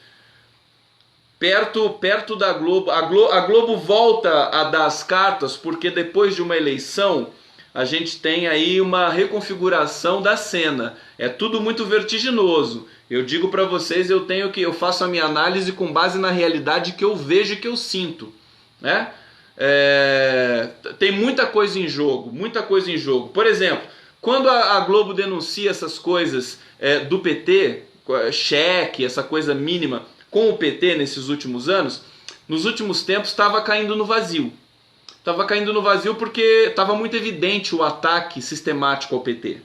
Perto da Globo, a Globo volta a dar as cartas porque depois de uma eleição a gente tem aí uma reconfiguração da cena. É tudo muito vertiginoso. Eu digo para vocês, eu faço a minha análise com base na realidade que eu vejo e que eu sinto, né? Tem muita coisa em jogo, muita coisa em jogo. Por exemplo, quando a Globo denuncia essas coisas do PT, cheque, essa coisa mínima com o PT nesses últimos anos, nos últimos tempos estava caindo no vazio. Estava caindo no vazio porque estava muito evidente o ataque sistemático ao PT.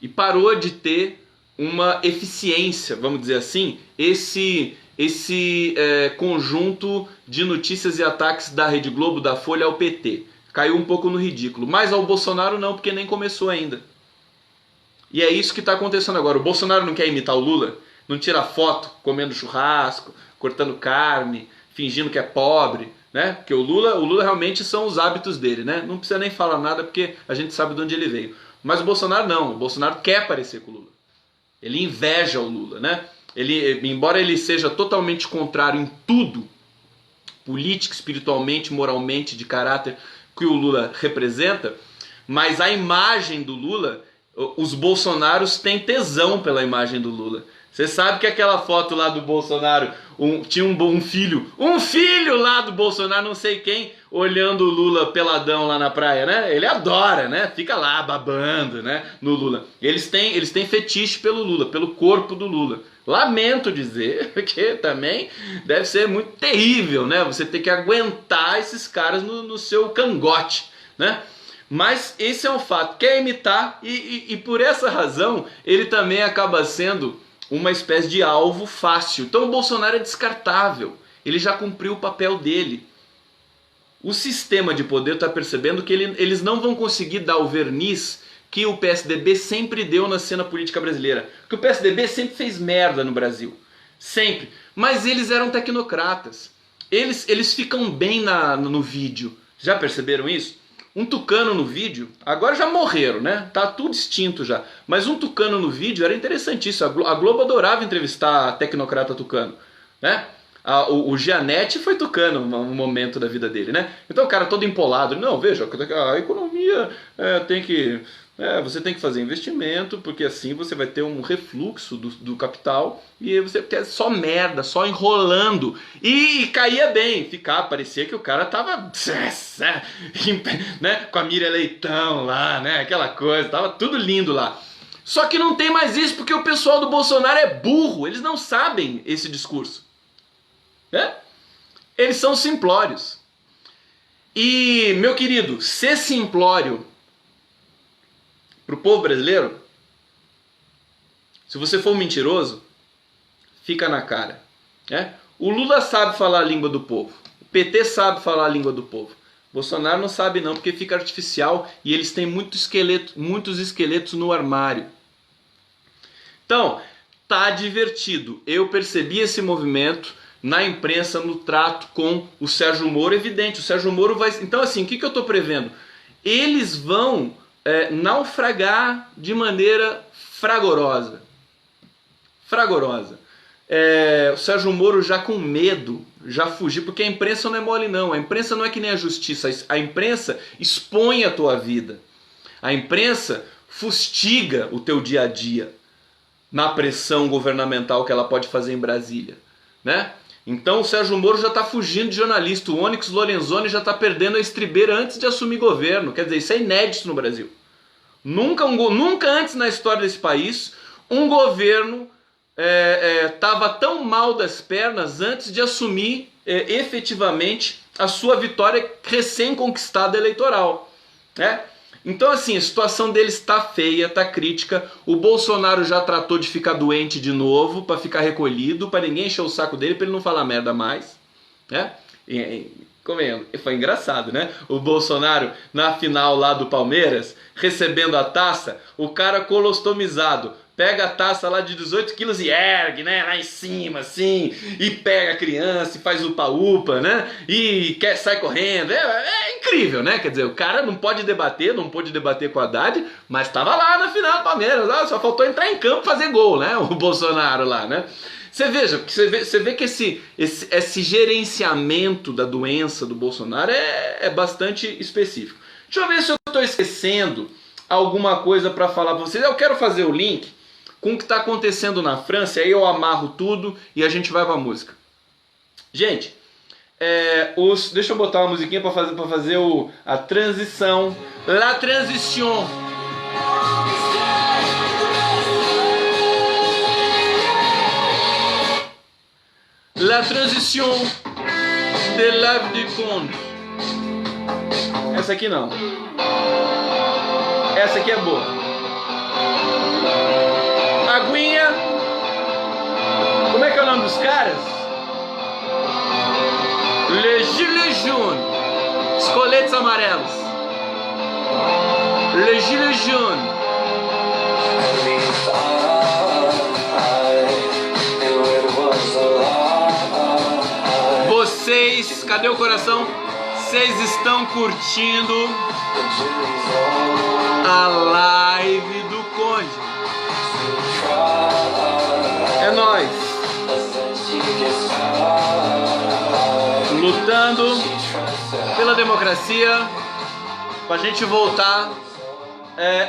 E parou de ter uma eficiência, vamos dizer assim, esse conjunto de notícias e ataques da Rede Globo, da Folha ao PT. Caiu um pouco no ridículo. Mas ao Bolsonaro não, porque nem começou ainda. E é isso que está acontecendo agora. O Bolsonaro não quer imitar o Lula? Não tira foto comendo churrasco, cortando carne, fingindo que é pobre, né? Porque o Lula realmente são os hábitos dele, né? Não precisa nem falar nada porque a gente sabe de onde ele veio. Mas o Bolsonaro não. O Bolsonaro quer parecer com o Lula. Ele inveja o Lula, né? Embora ele seja totalmente contrário em tudo, política, espiritualmente, moralmente, de caráter, que o Lula representa, mas a imagem do Lula, os bolsonaros têm tesão pela imagem do Lula. Você sabe que aquela foto lá do Bolsonaro, tinha um filho lá do Bolsonaro, não sei quem, olhando o Lula peladão lá na praia, né? Ele adora, né? Fica lá babando, né? No Lula. Eles têm fetiche pelo Lula, pelo corpo do Lula. Lamento dizer, porque também deve ser muito terrível, né? Você ter que aguentar esses caras no seu cangote, né? Mas esse é um fato. Quer imitar e por essa razão ele também acaba sendo uma espécie de alvo fácil. Então o Bolsonaro é descartável. Ele já cumpriu o papel dele. O sistema de poder está percebendo que eles não vão conseguir dar o verniz que o PSDB sempre deu na cena política brasileira. Porque o PSDB sempre fez merda no Brasil. Sempre. Mas eles eram tecnocratas. Eles ficam bem no vídeo. Já perceberam isso? Um tucano no vídeo, agora já morreram, né? Tá tudo extinto já. Mas um tucano no vídeo era interessantíssimo. A Globo adorava entrevistar a tecnocrata tucano, né? O Gianetti foi tucano um momento da vida dele, né? Então o cara todo empolado. Não, veja, a economia você tem que fazer investimento, porque assim você vai ter um refluxo do capital e você quer só merda, só enrolando. E caía bem, parecia que o cara tava né, com a Miriam Leitão lá, né, aquela coisa, tava tudo lindo lá. Só que não tem mais isso porque o pessoal do Bolsonaro é burro, eles não sabem esse discurso, né? Eles são simplórios. E, meu querido, ser simplório para o povo brasileiro, se você for um mentiroso, fica na cara, né? O Lula sabe falar a língua do povo, o PT sabe falar a língua do povo, Bolsonaro não sabe não, porque fica artificial e eles têm muitos esqueletos no armário. Então, tá divertido. Eu percebi esse movimento na imprensa, no trato com o Sérgio Moro, evidente, o Sérgio Moro vai... Então assim, o que eu estou prevendo? Eles vão naufragar de maneira fragorosa. O Sérgio Moro já com medo, já fugiu, porque a imprensa não é mole não, a imprensa não é que nem a justiça, a imprensa expõe a tua vida, a imprensa fustiga o teu dia a dia na pressão governamental que ela pode fazer em Brasília, né? Então o Sérgio Moro já está fugindo de jornalista, o Onyx Lorenzoni já está perdendo a estribeira antes de assumir governo, quer dizer, isso é inédito no Brasil. Nunca antes na história desse país um governo estava tão mal das pernas antes de assumir efetivamente a sua vitória recém-conquistada eleitoral, né? Então, assim, a situação deles está feia, está crítica. O Bolsonaro já tratou de ficar doente de novo, para ficar recolhido, para ninguém encher o saco dele, para ele não falar merda mais, né? Foi engraçado, né? O Bolsonaro, na final lá do Palmeiras, recebendo a taça, o cara colostomizado pega a taça lá de 18 quilos e ergue, né, lá em cima, assim, e pega a criança e faz upa-upa, né, e sai correndo. É incrível, né? Quer dizer, o cara não pôde debater com a Haddad, mas estava lá na final do Palmeiras, lá, só faltou entrar em campo e fazer gol, né, o Bolsonaro lá, né. Você vê que esse gerenciamento da doença do Bolsonaro é bastante específico. Deixa eu ver se eu estou esquecendo alguma coisa para falar para vocês. Eu quero fazer o link com o que está acontecendo na França, aí eu amarro tudo e a gente vai para a música. Gente, deixa eu botar uma musiquinha para fazer a transição. La transition. La transition de l'Ave du Conde. Essa aqui não. Essa aqui é boa. Aguinha. Como é que é o nome dos caras? Les Gilets Jaunes. Os coletes amarelos. Les Gilets Jaunes. Vocês, cadê o coração? Vocês estão curtindo a live do Conde. É nóis. Lutando pela democracia, pra gente voltar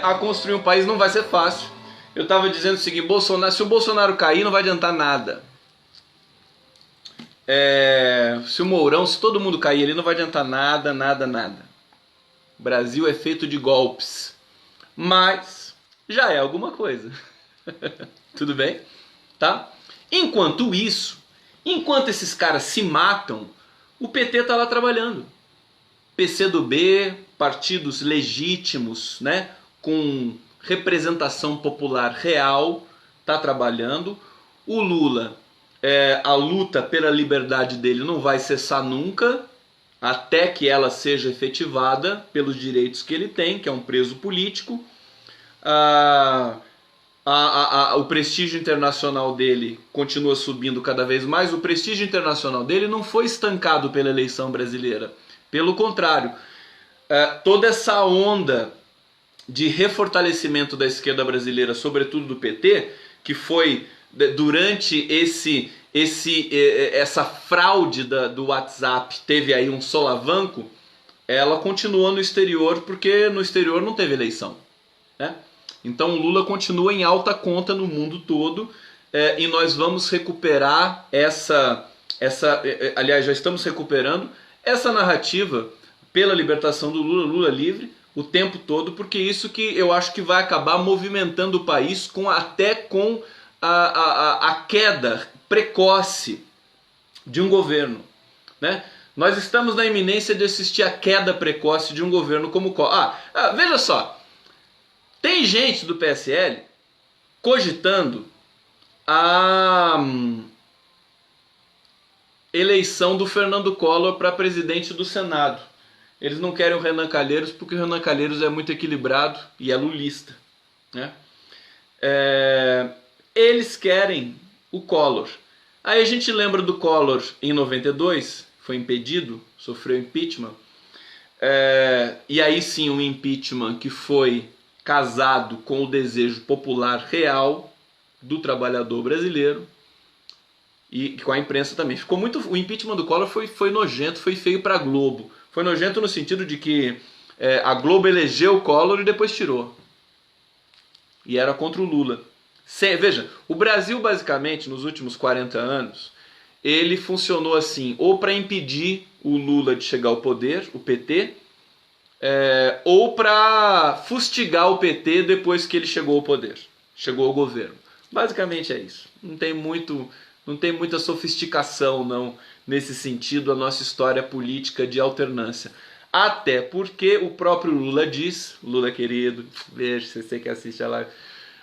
a construir um país. Não vai ser fácil. Eu tava dizendo o seguinte, se o Bolsonaro cair, não vai adiantar nada. Se o Mourão, se todo mundo cair ali, não vai adiantar nada, nada, nada. O Brasil é feito de golpes. Mas já é alguma coisa. Tudo bem? Tá? Enquanto isso, enquanto esses caras se matam, o PT tá lá trabalhando. PCdoB, partidos legítimos, né, com representação popular real, tá trabalhando. O Lula, a luta pela liberdade dele não vai cessar nunca, até que ela seja efetivada pelos direitos que ele tem, que é um preso político. O prestígio internacional dele continua subindo cada vez mais. O prestígio internacional dele não foi estancado pela eleição brasileira. Pelo contrário, toda essa onda de refortalecimento da esquerda brasileira, sobretudo do PT, que foi durante essa fraude do WhatsApp, teve aí um solavanco, ela continuou no exterior, porque no exterior não teve eleição, né? Então o Lula continua em alta conta no mundo todo, e nós vamos recuperar aliás, já estamos recuperando essa narrativa pela libertação do Lula, Lula livre, o tempo todo, porque isso que eu acho que vai acabar movimentando o país até com a queda precoce de um governo, né? Nós estamos na iminência de assistir a queda precoce de um governo como o Collor. Veja só, tem gente do PSL cogitando a eleição do Fernando Collor para presidente do Senado. Eles não querem o Renan Calheiros porque o Renan Calheiros é muito equilibrado e é lulista, né? Eles querem o Collor. Aí a gente lembra do Collor em 92, foi impedido, sofreu impeachment. E aí sim um impeachment que foi casado com o desejo popular real do trabalhador brasileiro e com a imprensa também. O impeachment do Collor foi nojento, foi feio para a Globo. Foi nojento no sentido de que a Globo elegeu o Collor e depois tirou. E era contra o Lula. Veja, o Brasil basicamente nos últimos 40 anos, ele funcionou assim, ou para impedir o Lula de chegar ao poder, o PT, ou para fustigar o PT depois que ele chegou ao poder, chegou ao governo. Basicamente é isso. Não tem muita sofisticação não nesse sentido, a nossa história política de alternância. Até porque o próprio Lula diz, Lula querido, beijo se você que assiste a live,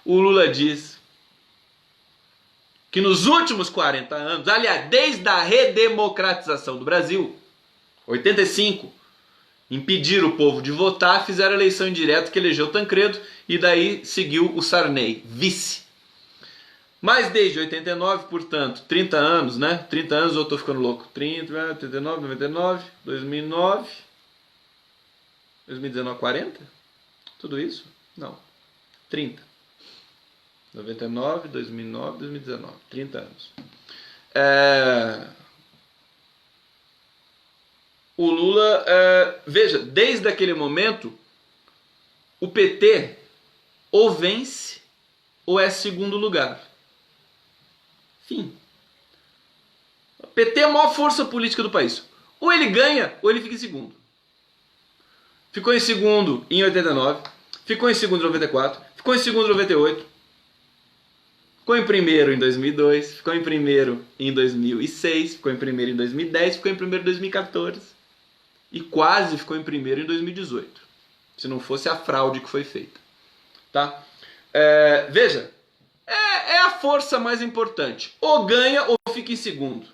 o Lula diz que nos últimos 40 anos, aliás, desde a redemocratização do Brasil, 85, impediram o povo de votar, fizeram eleição indireta que elegeu Tancredo e daí seguiu o Sarney, vice. Mas desde 89, portanto, 30 anos, né? 30 anos eu tô ficando louco. 30, 89, 99, 2009, 2019, 40? Tudo isso? Não. 30. 99, 2009, 2019. 30 anos. O Lula, veja, desde aquele momento, o PT ou vence ou é segundo lugar. Fim. O PT é a maior força política do país. Ou ele ganha ou ele fica em segundo. Ficou em segundo em 89, ficou em segundo em 94, ficou em segundo em 98, ficou em primeiro em 2002, ficou em primeiro em 2006, ficou em primeiro em 2010, ficou em primeiro em 2014 e quase ficou em primeiro em 2018, se não fosse a fraude que foi feita. Tá? Veja, é a força mais importante. Ou ganha ou fica em segundo.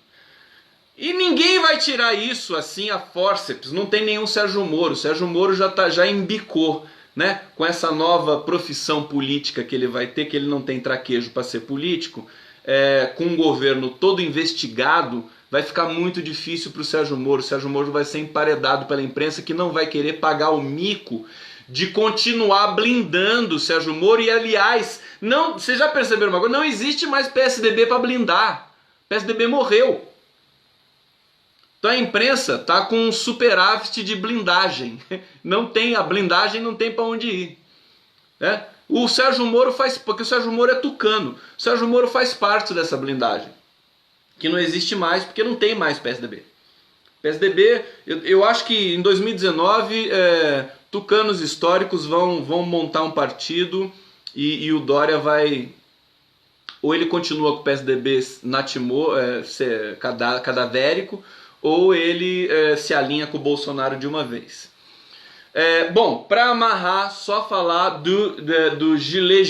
E ninguém vai tirar isso assim a fórceps. Não tem nenhum Sérgio Moro. O Sérgio Moro já embicou, né? Com essa nova profissão política que ele vai ter, que ele não tem traquejo para ser político, com um governo todo investigado, vai ficar muito difícil para o Sérgio Moro. O Sérgio Moro vai ser emparedado pela imprensa que não vai querer pagar o mico de continuar blindando o Sérgio Moro. E aliás, vocês já perceberam uma coisa? Não existe mais PSDB para blindar. PSDB morreu. Então a imprensa está com um superávit de blindagem. Não tem a blindagem, não tem para onde ir. O Sérgio Moro porque o Sérgio Moro é tucano. O Sérgio Moro faz parte dessa blindagem, que não existe mais porque não tem mais PSDB. PSDB, eu acho que em 2019 tucanos históricos vão montar um partido e o Dória vai... Ou ele continua com o PSDB cadavérico, ou ele se alinha com o Bolsonaro de uma vez. Bom, para amarrar, só falar do gilet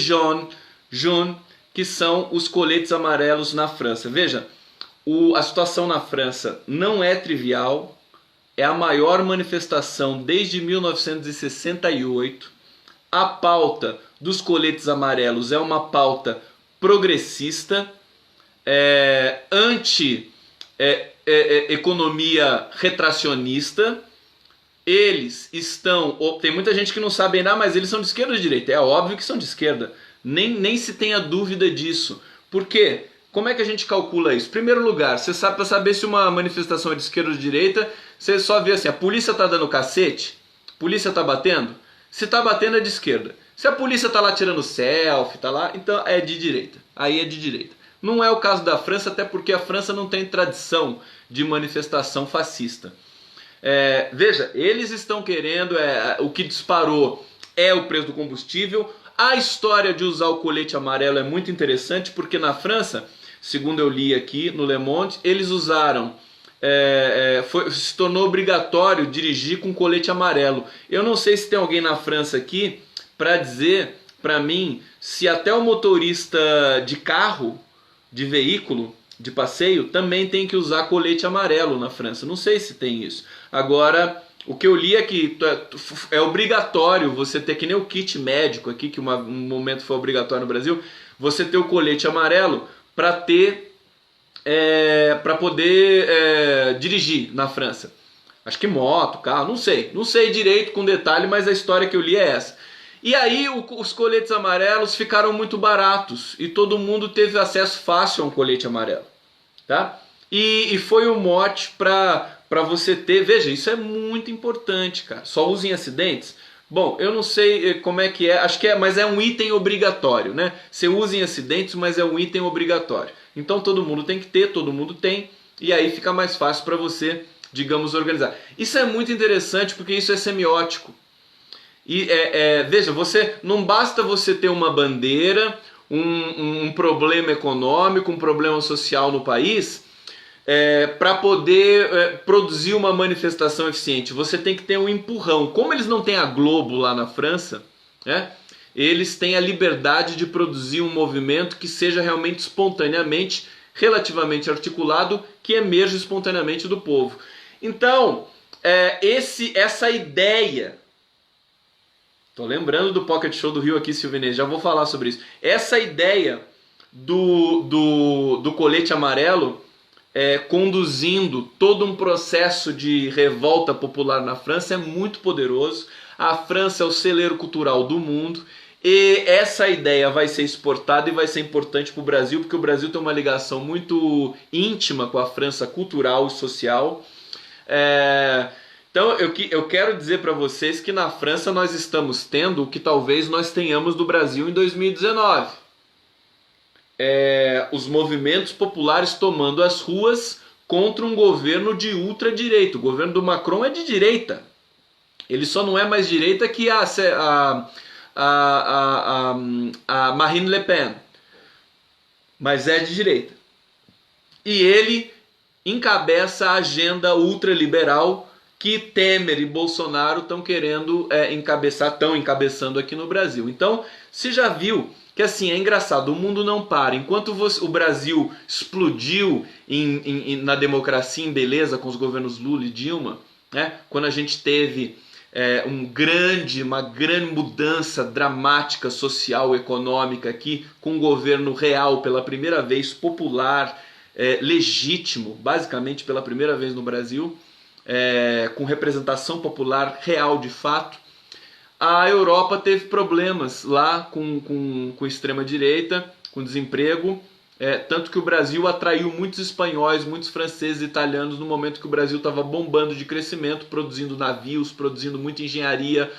jaune, que são os coletes amarelos na França. Veja, a situação na França não é trivial, é a maior manifestação desde 1968. A pauta dos coletes amarelos é uma pauta progressista, economia retracionista. Eles estão... Tem muita gente que não sabe nada, mas eles são de esquerda ou de direita? É óbvio que são de esquerda. Nem se tenha dúvida disso. Por quê? Como é que a gente calcula isso? Em primeiro lugar, você sabe, para saber se uma manifestação é de esquerda ou de direita, você só vê assim, a polícia tá dando cacete, a polícia tá batendo, se tá batendo é de esquerda. Se a polícia tá lá tirando selfie, tá lá, então é de direita. Aí é de direita. Não é o caso da França, até porque a França não tem tradição de manifestação fascista. Veja, eles estão querendo, o que disparou é o preço do combustível. A história de usar o colete amarelo é muito interessante, porque na França, segundo eu li aqui no Le Monde, eles usaram, se tornou obrigatório dirigir com colete amarelo. Eu não sei se tem alguém na França aqui para dizer para mim se até o motorista de carro, de veículo, de passeio, também tem que usar colete amarelo na França. Não sei se tem isso. Agora, o que eu li é que é obrigatório você ter, que nem o kit médico aqui, que um momento foi obrigatório no Brasil, você ter o colete amarelo para poder dirigir na França. Acho que moto, carro, não sei direito com detalhe, mas a história que eu li é essa. E aí os coletes amarelos ficaram muito baratos e todo mundo teve acesso fácil a um colete amarelo, tá? E foi um mote para você ter... Veja, isso é muito importante, cara. Só usa em acidentes? Bom, eu não sei como é que é, acho que mas é um item obrigatório, né? Você usa em acidentes, mas é um item obrigatório. Então todo mundo tem que ter, todo mundo tem, e aí fica mais fácil para você, digamos, organizar. Isso é muito interessante porque isso é semiótico. E veja, não basta você ter uma bandeira, um problema econômico, um problema social no país, para poder produzir uma manifestação eficiente, você tem que ter um empurrão. Como eles não têm a Globo lá na França, né, eles têm a liberdade de produzir um movimento que seja realmente espontaneamente, relativamente articulado, que emerja espontaneamente do povo. Então, essa ideia... Tô lembrando do Pocket Show do Rio aqui, Silvinês, já vou falar sobre isso. Essa ideia do colete amarelo conduzindo todo um processo de revolta popular na França é muito poderoso. A França é o celeiro cultural do mundo e essa ideia vai ser exportada e vai ser importante para o Brasil, porque o Brasil tem uma ligação muito íntima com a França cultural e social. Então eu quero dizer para vocês que na França nós estamos tendo o que talvez nós tenhamos do Brasil em 2019. Os movimentos populares tomando as ruas contra um governo de ultradireita. O governo do Macron é de direita. Ele só não é mais direita que a Marine Le Pen. Mas é de direita. E ele encabeça a agenda ultraliberal que Temer e Bolsonaro estão querendo estão encabeçando aqui no Brasil. Então, você já viu que assim, é engraçado, o mundo não para. Enquanto o Brasil explodiu na democracia, em beleza, com os governos Lula e Dilma, né, quando a gente teve uma grande mudança dramática social, econômica aqui, com um governo real pela primeira vez, popular, legítimo, basicamente pela primeira vez no Brasil, com representação popular real de fato, a Europa teve problemas lá com extrema-direita, com desemprego, tanto que o Brasil atraiu muitos espanhóis, muitos franceses e italianos no momento que o Brasil estava bombando de crescimento, produzindo navios, produzindo muita engenharia,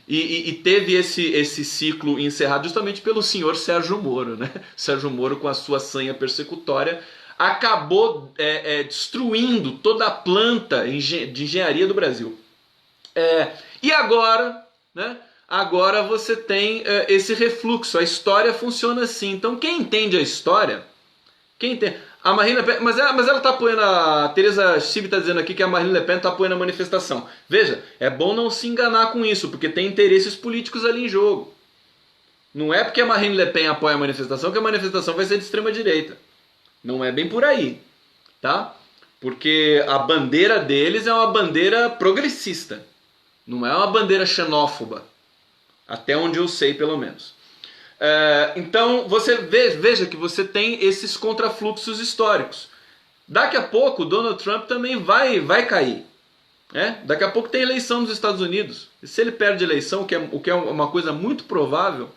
e teve esse ciclo encerrado justamente pelo senhor Sérgio Moro, né? Sérgio Moro, com a sua sanha persecutória, acabou destruindo toda a planta de engenharia do Brasil. E agora, né? Agora você tem esse refluxo. A história funciona assim. Então quem entende a história, quem entende... A Marine Le Pen, mas ela está apoiando, a Teresa Schiff está dizendo aqui que a Marine Le Pen está apoiando a manifestação. Veja, é bom não se enganar com isso, porque tem interesses políticos ali em jogo. Não é porque a Marine Le Pen apoia a manifestação que a manifestação vai ser de extrema direita. Não é bem por aí, tá? Porque a bandeira deles é uma bandeira progressista. Não é uma bandeira xenófoba, até onde eu sei, pelo menos. Então, você veja que você tem esses contrafluxos históricos. Daqui a pouco, Donald Trump também vai cair. Daqui a pouco tem eleição nos Estados Unidos. E se ele perde a eleição, o que é uma coisa muito provável,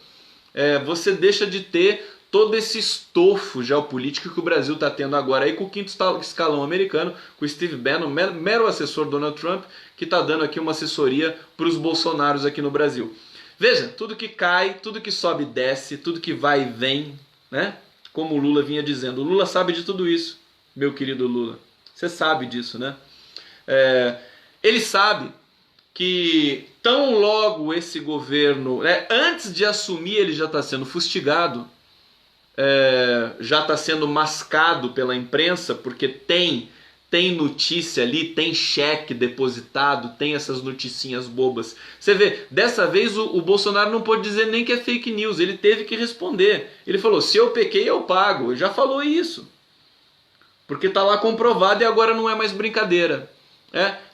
você deixa de ter todo esse estofo geopolítico que o Brasil está tendo agora aí com o quinto escalão americano, com o Steve Bannon, mero assessor do Donald Trump, que está dando aqui uma assessoria para os Bolsonaros aqui no Brasil. Veja, tudo que cai, tudo que sobe e desce, tudo que vai e vem, né? Como o Lula vinha dizendo. O Lula sabe de tudo isso, meu querido Lula. Você sabe disso, né? Ele sabe que tão logo esse governo, antes de assumir, ele já está sendo fustigado, já está sendo mascado pela imprensa, porque tem notícia ali, tem cheque depositado, tem essas noticinhas bobas. Você vê, dessa vez o Bolsonaro não pôde dizer nem que é fake news, ele teve que responder. Ele falou, se eu pequei eu pago, ele já falou isso. Porque está lá comprovado e agora não é mais brincadeira.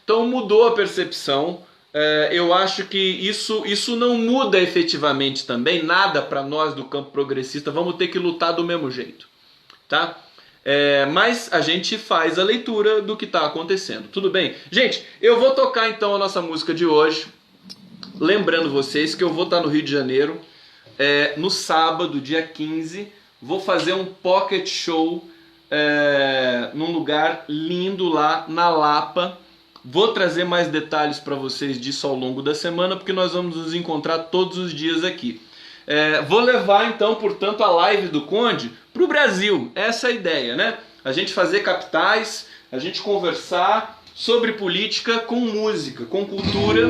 Então mudou a percepção. Eu acho que isso não muda efetivamente também nada para nós do campo progressista. Vamos ter que lutar do mesmo jeito, tá? Mas a gente faz a leitura do que está acontecendo. Tudo bem? Gente, eu vou tocar então a nossa música de hoje. Lembrando vocês que eu vou estar no Rio de Janeiro no sábado, dia 15. Vou fazer um pocket show num lugar lindo lá na Lapa. Vou trazer mais detalhes para vocês disso ao longo da semana, porque nós vamos nos encontrar todos os dias aqui. Vou levar então, portanto, a live do Conde para o Brasil. Essa é a ideia, né? A gente fazer capitais, a gente conversar sobre política com música, com cultura.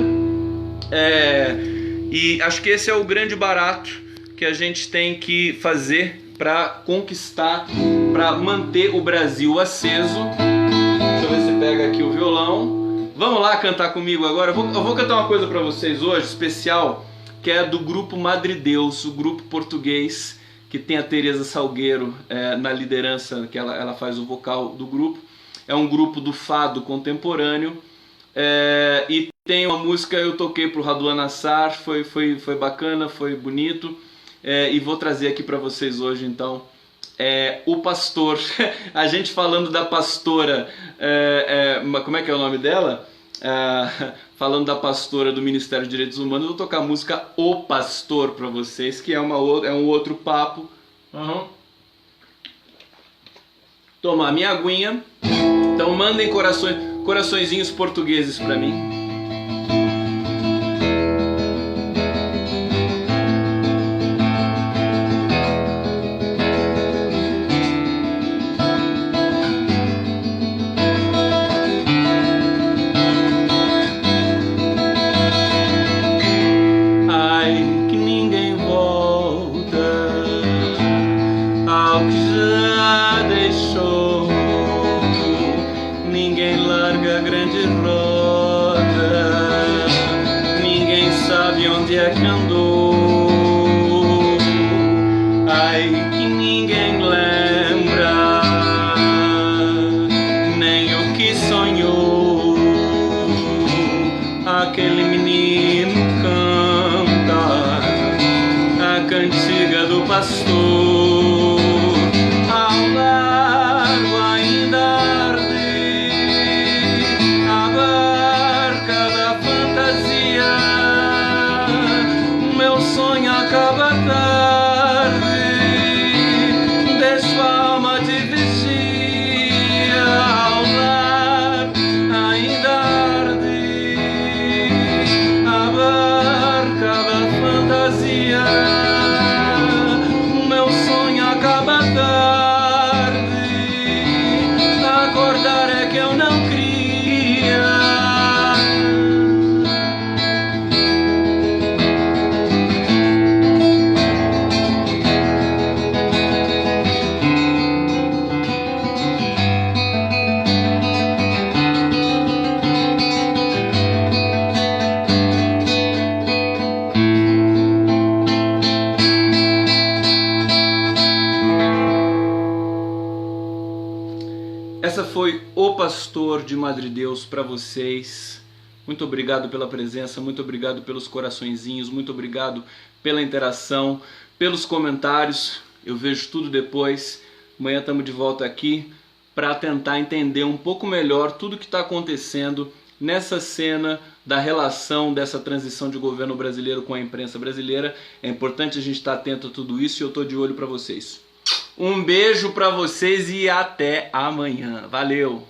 E acho que esse é o grande barato que a gente tem que fazer para conquistar, para manter o Brasil aceso. Deixa eu ver se pega aqui o violão. Vamos lá cantar comigo agora. Eu vou cantar uma coisa para vocês hoje, especial, que é do grupo Madrideus, o grupo português, que tem a Teresa Salgueiro na liderança, que ela faz o vocal do grupo. É um grupo do fado contemporâneo, e tem uma música, eu toquei pro Raduan Nassar, foi bacana, foi bonito, e vou trazer aqui para vocês hoje então O Pastor. A gente falando da pastora, como é que é o nome dela? Falando da pastora do Ministério de Direitos Humanos, eu vou tocar a música O Pastor para vocês, que é um outro papo. Tomar minha aguinha. Então mandem coraçõezinhos portugueses para mim. Onde é que andou? Ai, que ninguém lembra, nem o que sonhou. Aquele menino canta a cantiga do pastor. Ao largo ainda arde a barca da fantasia. Meu sonho acaba tarde, deixo a alma de vigia. Ao lar ainda arde a barca da fantasia. Meu sonho acaba tarde, acordar é que eu não queria. Essa foi O Pastor de Madrideus para vocês. Muito obrigado pela presença, muito obrigado pelos coraçõezinhos, muito obrigado pela interação, pelos comentários. Eu vejo tudo depois. Amanhã estamos de volta aqui para tentar entender um pouco melhor tudo que está acontecendo nessa cena da relação dessa transição de governo brasileiro com a imprensa brasileira. É importante a gente estar atento a tudo isso e eu estou de olho para vocês. Um beijo para vocês e até amanhã. Valeu!